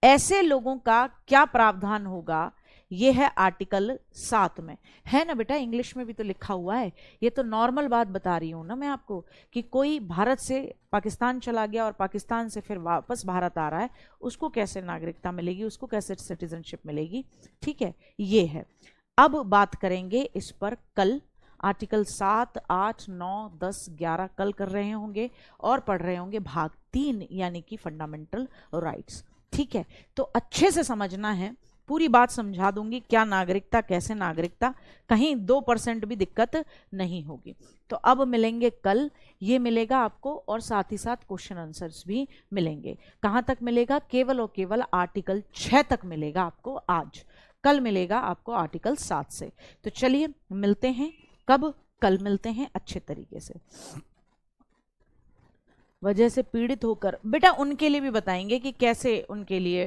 ऐसे लोगों का क्या प्रावधान होगा? ये है आर्टिकल 7 में। है ना बेटा, इंग्लिश में भी तो लिखा हुआ है। ये तो नॉर्मल बात बता रही हूं ना मैं आपको, कि कोई भारत से पाकिस्तान चला गया और पाकिस्तान से फिर वापस भारत आ रहा है, उसको कैसे नागरिकता मिलेगी, उसको कैसे सिटीजनशिप मिलेगी। ठीक है, ये है। अब बात करेंगे इस पर कल, आर्टिकल 7, 8, 9, 10, 11 कल कर रहे होंगे और पढ़ रहे होंगे भाग 3 यानी कि फंडामेंटल राइट्स। ठीक है, तो अच्छे से समझना है, पूरी बात समझा दूंगी, क्या नागरिकता, कैसे नागरिकता, कहीं 2% भी दिक्कत नहीं होगी। तो अब मिलेंगे कल, ये मिलेगा आपको, और साथ ही साथ क्वेश्चन आंसर्स भी मिलेंगे। कहाँ तक मिलेगा? केवल और केवल आर्टिकल 6 तक मिलेगा आपको आज। कल मिलेगा आपको आर्टिकल 7 से। तो चलिए मिलते हैं कब? कल मिलते हैं अच्छे तरीके से। वजह से पीड़ित होकर बेटा उनके लिए भी बताएंगे कि कैसे उनके लिए